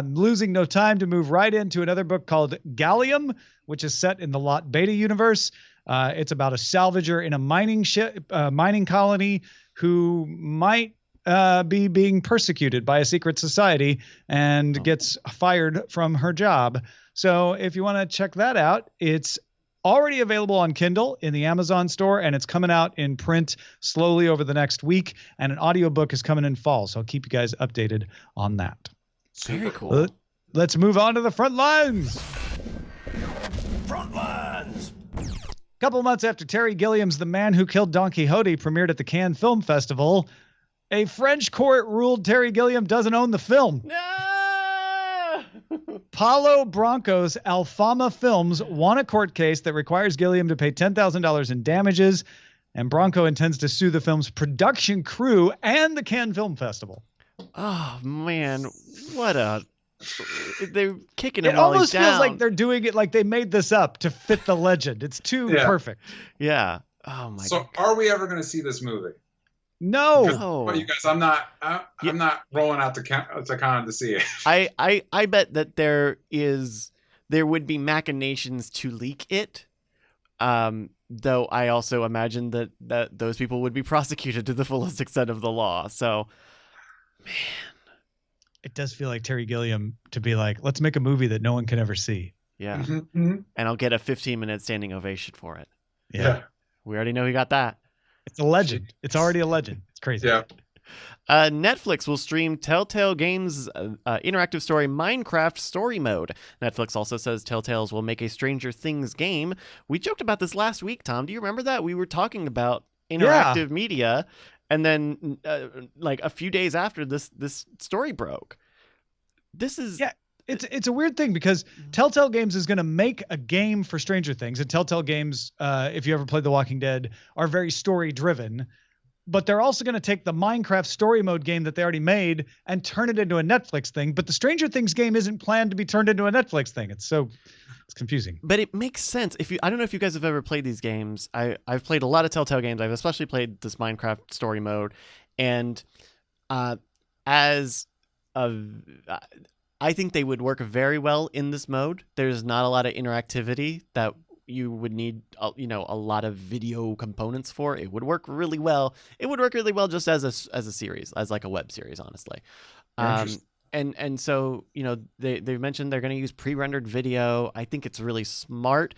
Losing no time to move right into another book called Gallium, which is set in the Lot Beta universe. It's about a salvager in a mining colony who might be being persecuted by a secret society and gets fired from her job. So if you want to check that out, it's already available on Kindle in the Amazon store, and it's coming out in print slowly over the next week, and an audiobook is coming in fall. So I'll keep you guys updated on that. Very cool. Let's move on to the front lines. Front lines. A couple months after Terry Gilliam's The Man Who Killed Don Quixote premiered at the Cannes Film Festival, a French court ruled Terry Gilliam doesn't own the film. No! Paulo Branco's Alfama Films won a court case that requires Gilliam to pay $10,000 in damages, and Branco intends to sue the film's production crew and the Cannes Film Festival. Oh, man. They're kicking him It while he's almost feels down. like they're doing it like they made this up to fit the legend. It's too perfect. Yeah. Oh, my God. So are we ever going to see this movie? No. Well, you guys, I'm not rolling out to Con to see it. I bet that there would be machinations to leak it. Though I also imagine that those people would be prosecuted to the fullest extent of the law. So, man, it does feel like Terry Gilliam to be like, let's make a movie that no one can ever see. yeah. Mm-hmm. And I'll get a 15-minute standing ovation for it. Yeah. We already know he got that. It's a legend. It's already a legend. It's crazy. Yeah. Netflix will stream Telltale Games' interactive story Minecraft Story Mode. Netflix also says Telltales will make a Stranger Things game. We joked about this last week, Tom. Do you remember that? We were talking about interactive media, and then like a few days after this story broke. This is... Yeah. It's a weird thing because Telltale Games is going to make a game for Stranger Things, and Telltale Games, if you ever played The Walking Dead, are very story driven. But they're also going to take the Minecraft story mode game that they already made and turn it into a Netflix thing. But the Stranger Things game isn't planned to be turned into a Netflix thing. It's confusing. But it makes sense. I don't know if you guys have ever played these games. I've played a lot of Telltale games. I've especially played this Minecraft story mode, and I think they would work very well in this mode. There's not a lot of interactivity that you would need, a lot of video components for. It would work really well. It would work really well just as a series, as like a web series, honestly. And so, they mentioned they're going to use pre-rendered video. I think it's really smart.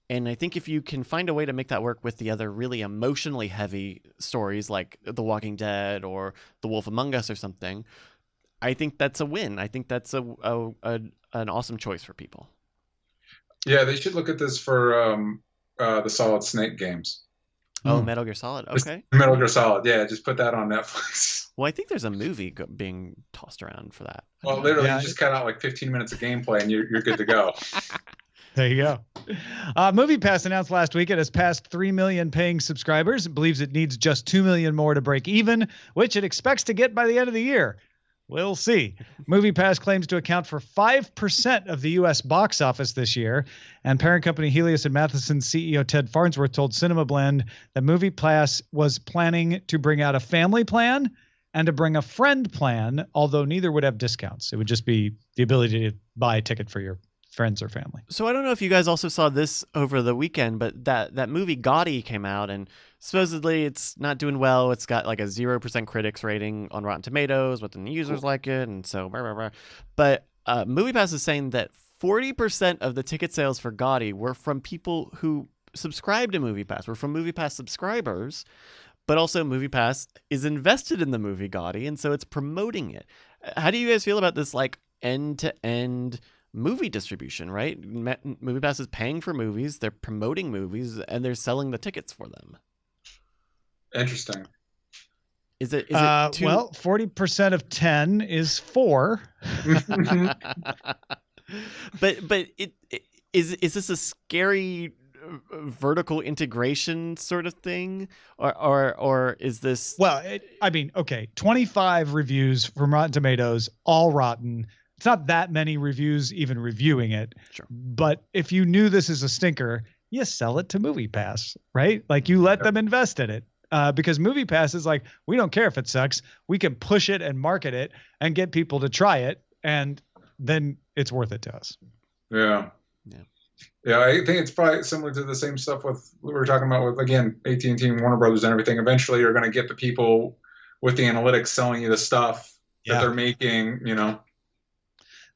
And I think if you can find a way to make that work with the other really emotionally heavy stories like The Walking Dead or The Wolf Among Us or something, I think that's a win. I think that's an awesome choice for people. Yeah, they should look at this for the Solid Snake games. Oh, Metal Gear Solid. Okay. Metal Gear Solid. Yeah, just put that on Netflix. Well, I think there's a movie being tossed around for that. Well, literally, you just cut out like 15 minutes of gameplay and you're good to go. There you go. MoviePass announced last week it has passed 3 million paying subscribers. It believes it needs just 2 million more to break even, which it expects to get by the end of the year. We'll see. MoviePass claims to account for 5% of the U.S. box office this year, and parent company Helios and Matheson CEO Ted Farnsworth told Cinema Blend that MoviePass was planning to bring out a family plan and a bring a friend plan, although neither would have discounts. It would just be the ability to buy a ticket for your friends or family. So I don't know if you guys also saw this over the weekend, but that movie Gotti came out, and supposedly it's not doing well. It's got like a 0% critics rating on Rotten Tomatoes, but then the users like it, and so blah, blah, blah. But MoviePass is saying that 40% of the ticket sales for Gotti were from people who subscribe to MoviePass, were from MoviePass subscribers, but also MoviePass is invested in the movie Gotti, and so it's promoting it. How do you guys feel about this like end-to-end movie distribution, right? MoviePass is paying for movies, they're promoting movies, and they're selling the tickets for them. Interesting. Is it too... Well, 40% of 10 is 4. but is this a scary vertical integration sort of thing, or is this? Well, okay, 25 reviews from Rotten Tomatoes, all rotten. It's not that many reviews even reviewing it. Sure. But if you knew this is a stinker, you sell it to MoviePass, right? Like you let them invest in it. Because MoviePass is like, we don't care if it sucks. We can push it and market it and get people to try it, and then it's worth it to us. Yeah. I think it's probably similar to the same stuff with we were talking about with, again, AT&T and Warner Brothers and everything. Eventually, you're going to get the people with the analytics selling you the stuff that they're making,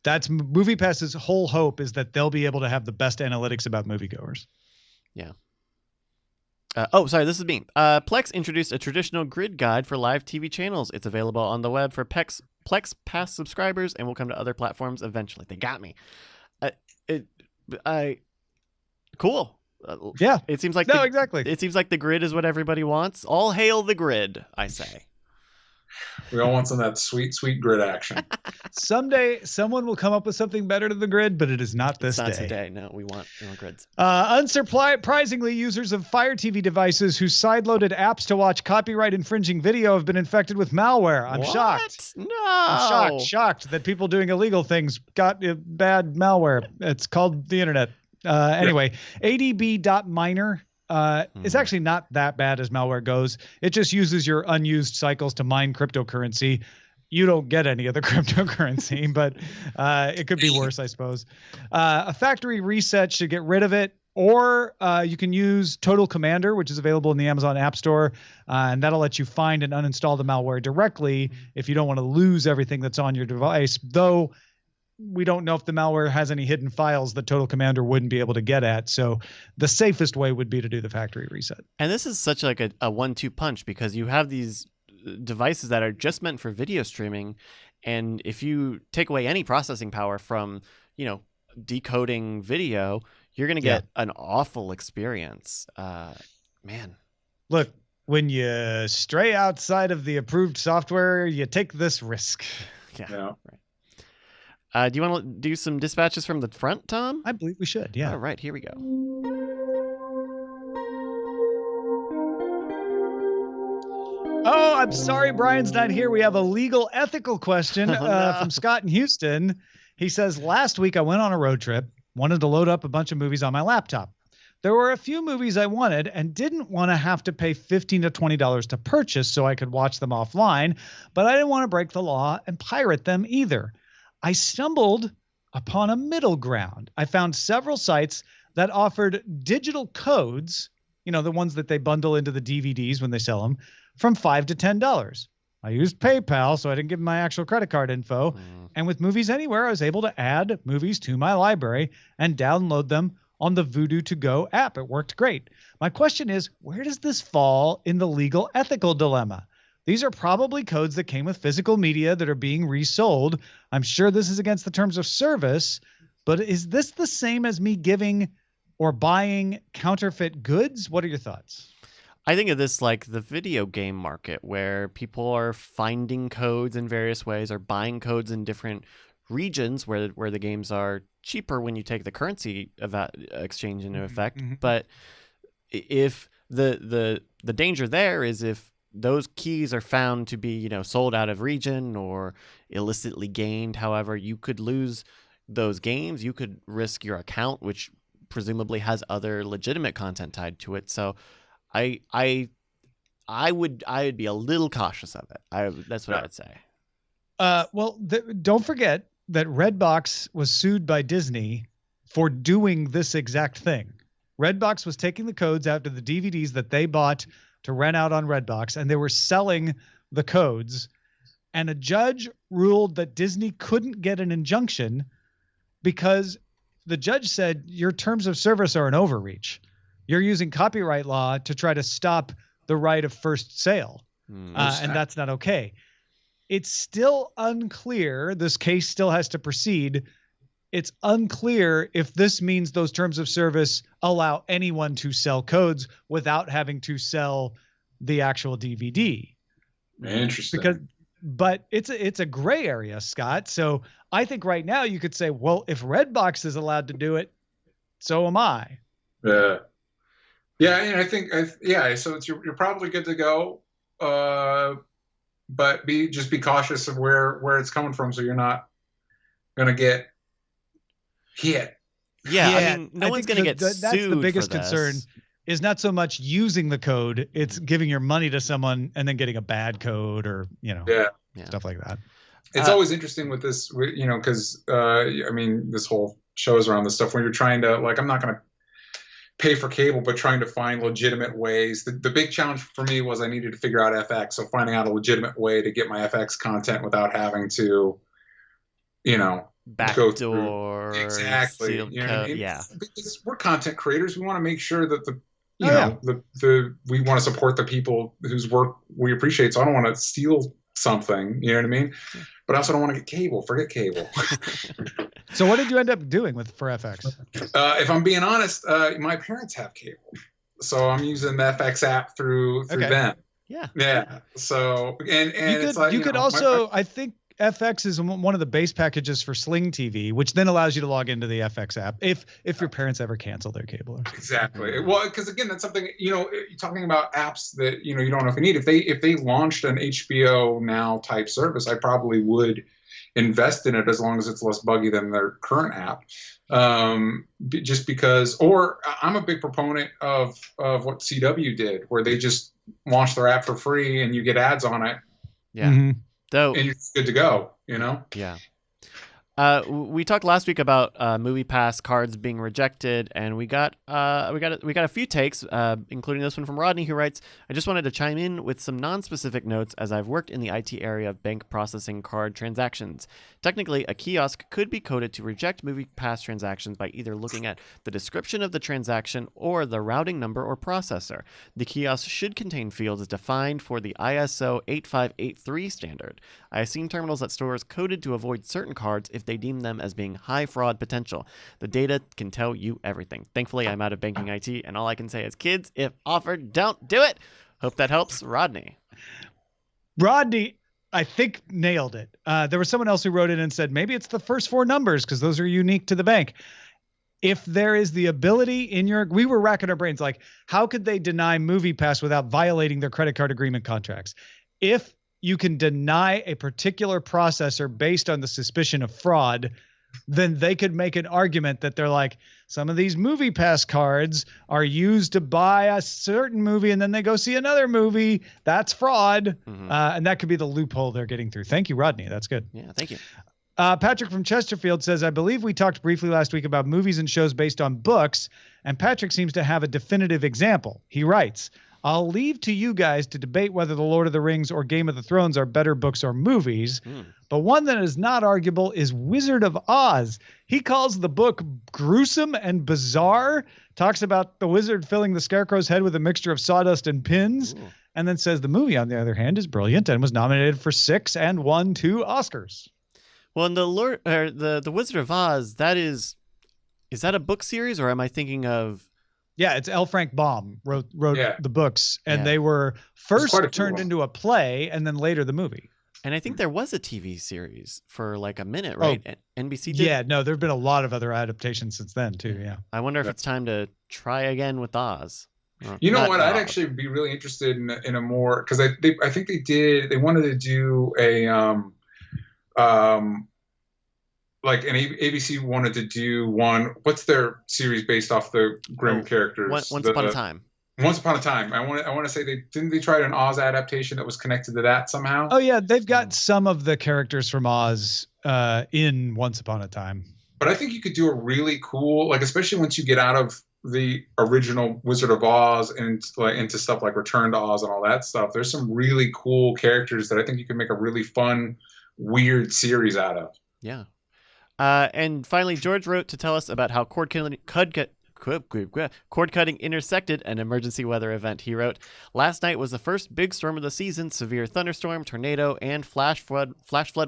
That's MoviePass's whole hope, is that they'll be able to have the best analytics about moviegoers. Yeah. This is me. Plex introduced a traditional grid guide for live TV channels. It's available on the web for Plex Pass subscribers and will come to other platforms eventually. They got me. Cool. Yeah. It seems like exactly. It seems like the grid is what everybody wants. All hail the grid, I say. We all want some of that sweet, sweet grid action. Someday, someone will come up with something better than the grid, but it is not this day. It's not today. No, we want grids. Unsurprisingly, users of Fire TV devices who sideloaded apps to watch copyright-infringing video have been infected with malware. I'm shocked. No. I'm shocked that people doing illegal things got bad malware. It's called the internet. Anyway, adb.miner. It's actually not that bad as malware goes. It just uses your unused cycles to mine cryptocurrency. You don't get any of the cryptocurrency, but it could be worse, I suppose. A factory reset should get rid of it, or you can use Total Commander, which is available in the Amazon App Store, and that'll let you find and uninstall the malware directly if you don't want to lose everything that's on your device, though we don't know if the malware has any hidden files that Total Commander wouldn't be able to get at. So the safest way would be to do the factory reset. And this is such like a 1-2 punch, because you have these devices that are just meant for video streaming. And if you take away any processing power from, decoding video, you're going to get an awful experience. Man. Look, when you stray outside of the approved software, you take this risk. Yeah. Right. Do you want to do some dispatches from the front, Tom? I believe we should, yeah. All right, here we go. Oh, I'm sorry Brian's not here. We have a legal ethical question from Scott in Houston. He says, last week I went on a road trip, wanted to load up a bunch of movies on my laptop. There were a few movies I wanted and didn't want to have to pay $15 to $20 to purchase so I could watch them offline, but I didn't want to break the law and pirate them either. I stumbled upon a middle ground. I found several sites that offered digital codes, the ones that they bundle into the DVDs when they sell them, from $5 to $10. I used PayPal, so I didn't give them my actual credit card info. And with Movies Anywhere, I was able to add movies to my library and download them on the Vudu To Go app. It worked great. My question is, where does this fall in the legal ethical dilemma? These are probably codes that came with physical media that are being resold. I'm sure this is against the terms of service, but is this the same as me giving or buying counterfeit goods? What are your thoughts? I think of this like the video game market, where people are finding codes in various ways or buying codes in different regions where the games are cheaper when you take the currency exchange into effect. Mm-hmm. But if the danger there is if those keys are found to be, sold out of region or illicitly gained. However, you could lose those games. You could risk your account, which presumably has other legitimate content tied to it. So I I would be a little cautious of it. That's what I would say. Well, don't forget that Redbox was sued by Disney for doing this exact thing. Redbox was taking the codes after the DVDs that they bought to rent out on Redbox, and they were selling the codes. And a judge ruled that Disney couldn't get an injunction because the judge said your terms of service are an overreach. You're using copyright law to try to stop the right of first sale. And that's not okay. It's still unclear. This case still has to proceed. It's unclear if this means those terms of service allow anyone to sell codes without having to sell the actual DVD. Interesting. But it's a gray area, Scott. So I think right now you could say, well, if Redbox is allowed to do it, so am I. Yeah. Yeah, and I think so you're probably good to go. But be cautious of where it's coming from, so you're not gonna get hit. Yeah, I mean, no one's gonna get sued. That's the biggest for this. concern. Is not so much using the code; it's giving your money to someone and then getting a bad code, or stuff like that. It's always interesting with this, because I mean, this whole show is around this stuff when you're trying to I'm not gonna pay for cable, but trying to find legitimate ways. The big challenge for me was I needed to figure out FX. So finding out a legitimate way to get my FX content without having to, go through. Exactly. You know what I mean? Yeah. Because we're content creators. We want to make sure that we want to support the people whose work we appreciate. So I don't want to steal something, you know what I mean? Yeah. But I also don't want to get cable. Forget cable. So what did you end up doing for FX? If I'm being honest, my parents have cable, so I'm using the FX app through them. Yeah. So and you could also I think FX is one of the base packages for Sling TV, which then allows you to log into the FX app if your parents ever cancel their cable. Exactly. Well, because again, that's something you're talking about apps that you don't know if you need. If they launched an HBO Now type service, I probably would invest in it as long as it's less buggy than their current app. Just because, or I'm a big proponent of what CW did, where they just launched their app for free and you get ads on it. Yeah. Mm-hmm. And you're good to go, Yeah. We talked last week about MoviePass cards being rejected, and we got a few takes, including this one from Rodney, who writes, "I just wanted to chime in with some non-specific notes as I've worked in the IT area of bank processing card transactions. Technically, a kiosk could be coded to reject MoviePass transactions by either looking at the description of the transaction or the routing number or processor. The kiosk should contain fields defined for the ISO 8583 standard. I have seen terminals at stores coded to avoid certain cards if they deem them as being high fraud potential. The data can tell you everything. Thankfully, I'm out of banking IT, and all I can say is, kids, if offered, don't do it." Hope that helps, Rodney. Rodney, I think, nailed it. There was someone else who wrote in and said, maybe it's the first four numbers because those are unique to the bank. If there is the ability we were racking our brains, how could they deny MoviePass without violating their credit card agreement contracts? If you can deny a particular processor based on the suspicion of fraud, then they could make an argument that they're like, some of these MoviePass cards are used to buy a certain movie and then they go see another movie. That's fraud. Mm-hmm. And that could be the loophole they're getting through. Thank you, Rodney. That's good. Yeah, thank you. Patrick from Chesterfield says, I believe we talked briefly last week about movies and shows based on books, and Patrick seems to have a definitive example. He writes, I'll leave to you guys to debate whether The Lord of the Rings or Game of the Thrones are better books or movies, but one that is not arguable is Wizard of Oz. He calls the book gruesome and bizarre, talks about the wizard filling the scarecrow's head with a mixture of sawdust and pins, and then says the movie, on the other hand, is brilliant and was nominated for 6 and won 2 Oscars. Well, in the Wizard of Oz, is that a book series, or am I thinking of... Yeah, it's L. Frank Baum wrote the books, and they were first turned into a play, and then later the movie. And I think there was a TV series for a minute, right? NBC did? Yeah, no, there have been a lot of other adaptations since then, too, yeah. I wonder if it's time to try again with Oz. You know what? I'd actually be really interested in a more... Because I think they wanted to do a... ABC wanted to do one. What's their series based off the Grimm characters? Once Upon a Time. Once Upon a Time. I want to say they tried an Oz adaptation that was connected to that somehow. Oh yeah, they've got some of the characters from Oz in Once Upon a Time. But I think you could do a really cool, like, especially once you get out of the original Wizard of Oz and like into stuff like Return to Oz and all that stuff. There's some really cool characters that I think you can make a really fun, weird series out of. Yeah. And finally, George wrote to tell us about how cord cutting intersected an emergency weather event. He wrote, "Last night was the first big storm of the season. Severe thunderstorm, tornado, and flash flood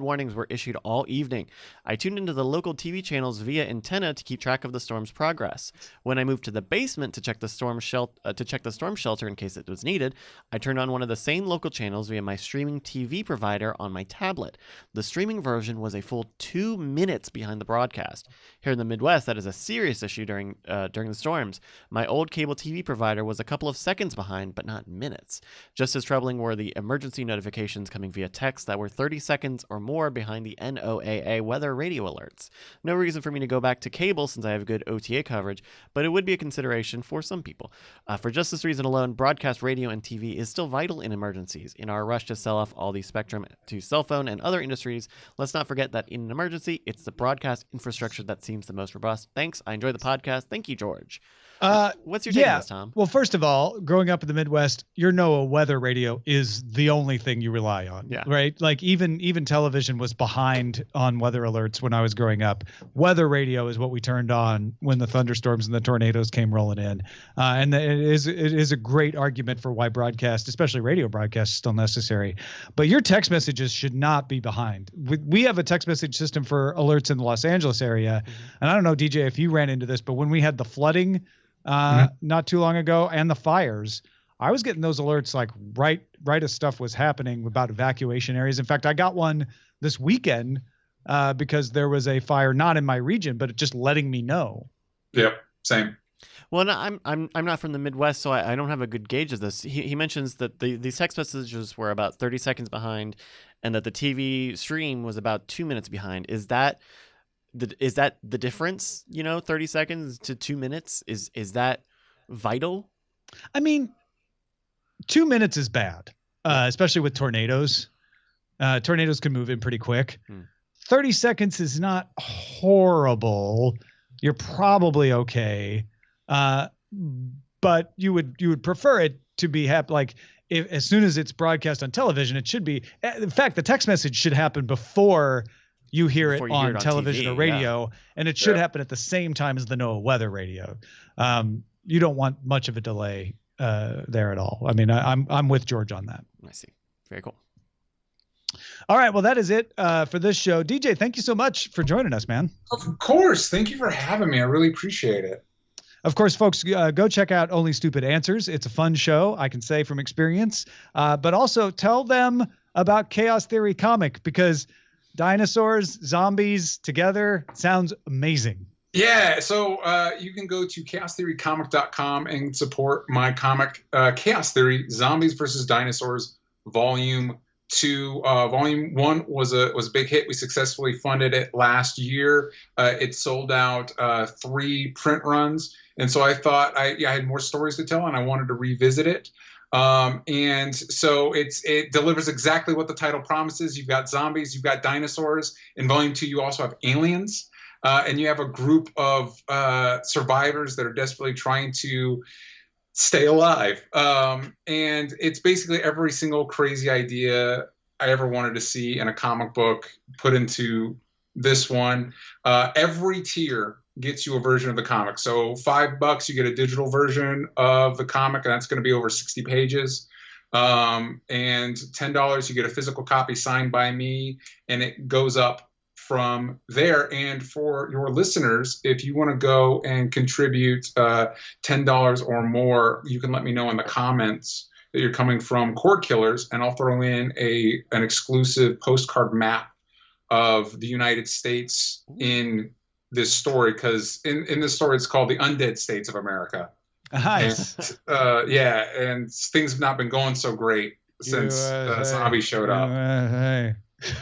warnings were issued all evening. I tuned into the local TV channels via antenna to keep track of the storm's progress. When I moved to the basement to check the storm shelter in case it was needed, I turned on one of the same local channels via my streaming TV provider on my tablet. The streaming version was a full 2 minutes behind the broadcast. Here in the Midwest, that is a serious issue during the storms. My old cable TV provider was a couple of seconds behind, but not minutes. Just as troubling were the emergency notifications coming via text that were 30 seconds or more behind the NOAA weather radio alerts. No reason for me to go back to cable since I have good OTA coverage, but it would be a consideration for some people. For just this reason alone, broadcast radio and TV is still vital in emergencies. In our rush to sell off all the spectrum to cell phone and other industries, let's not forget that in an emergency, it's the broadcast infrastructure that seems the most robust. Thanks. I enjoy the podcast. Thank you, George." What's your take on this, Tom? Well, first of all, growing up in the Midwest, your NOAA weather radio is the only thing you rely on, right? Like even television was behind on weather alerts when I was growing up. Weather radio is what we turned on when the thunderstorms and the tornadoes came rolling in. And it is a great argument for why broadcast, especially radio broadcast, is still necessary. But your text messages should not be behind. We have a text message system for alerts in the Los Angeles area. And I don't know, DJ, if you ran into this, but when we had the flooding not too long ago and the fires, I was getting those alerts like right as stuff was happening about evacuation areas. In fact, I got one this weekend because there was a fire not in my region, but it just letting me know. Yep, same. Well, no, I'm not from the Midwest, so I don't have a good gauge of this. He mentions that these text messages were about 30 seconds behind, and that the TV stream was about 2 minutes behind. Is that the difference? 30 seconds to 2 minutes. Is that vital? I mean, 2 minutes is bad, especially with tornadoes. Tornadoes can move in pretty quick. 30 seconds is not horrible. You're probably okay. But you would prefer it to be like as soon as it's broadcast on television, it should be. In fact, the text message should happen before you hear it on television TV, or radio, and it should happen at the same time as the NOAA weather radio. You don't want much of a delay there at all. I mean, I'm with George on that. I see. Very cool. All right. Well, that is it for this show. DJ, thank you so much for joining us, man. Of course. Thank you for having me. I really appreciate it. Of course, folks, go check out Only Stupid Answers. It's a fun show, I can say from experience. But also tell them about Chaos Theory Comic, because dinosaurs, zombies together sounds amazing. Yeah, so you can go to chaostheorycomic.com and support my comic, Chaos Theory: Zombies vs. Dinosaurs, Volume 2. Volume 1 was a big hit. We successfully funded it last year. It sold out 3 print runs, and so I thought I had more stories to tell, and I wanted to revisit it. And so it delivers exactly what the title promises. You've got zombies, you've got dinosaurs. In Volume 2, you also have aliens. And you have a group of survivors that are desperately trying to stay alive. And it's basically every single crazy idea I ever wanted to see in a comic book put into this one. Every tier gets you a version of the comic. So $5, you get a digital version of the comic, and that's going to be over 60 pages. And $10, you get a physical copy signed by me, and it goes up from there. And for your listeners, if you want to go and contribute $10 or more, you can let me know in the comments that you're coming from Cordkillers, and I'll throw in an exclusive postcard map of the United States in this story, because in this story it's called the Undead States of America. Nice. And things have not been going so great since zombies showed up.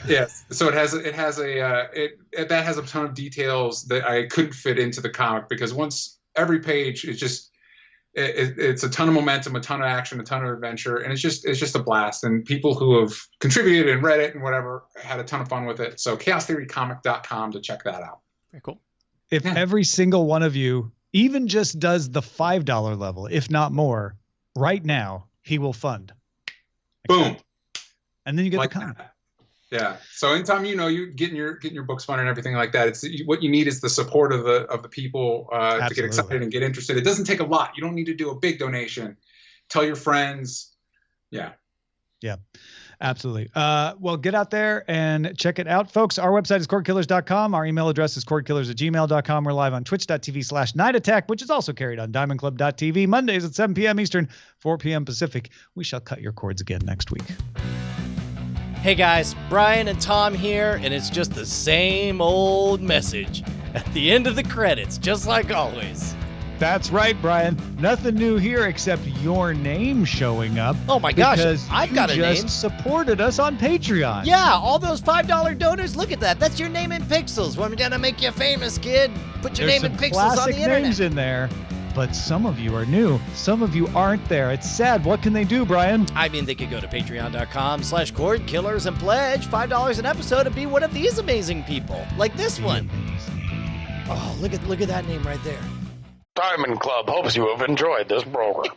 Yes, so that has a ton of details that I couldn't fit into the comic, because once every page is just it's a ton of momentum, a ton of action, a ton of adventure, and it's just a blast. And people who have contributed and read it and whatever had a ton of fun with it. So chaostheorycomic.com to check that out. Very cool. If every single one of you even just does the $5 level, if not more, right now, he will fund. Boom. And then you get like the comic. That. Yeah. So anytime you're getting your books funded and everything like that, it's what you need is the support of the people to get excited and get interested. It doesn't take a lot. You don't need to do a big donation. Tell your friends. Yeah. Yeah. Absolutely. Well, get out there and check it out, folks. Our website is cordkillers.com. Our email address is cordkillers@gmail.com. We're live on twitch.tv/Night Attack, which is also carried on diamondclub.tv Mondays at 7 p.m. Eastern, 4 p.m. Pacific. We shall cut your cords again next week. Hey guys, Brian and Tom here, and it's just the same old message at the end of the credits, just like always. That's right, Brian. Nothing new here except your name showing up. Oh my gosh, because I've got a you name. just supported us on Patreon. Yeah, all those $5 donors, look at that. That's your name in pixels. We're gonna make you famous, kid. Put your name in pixels on the classic internet. names in there, but some of you are new. Some of you aren't there. It's sad. What can they do, Brian? I mean, they could go to patreon.com/Cordkillers and pledge $5 an episode and be one of these amazing people, like this one. Oh, look at that name right there. Diamond Club hopes you have enjoyed this program.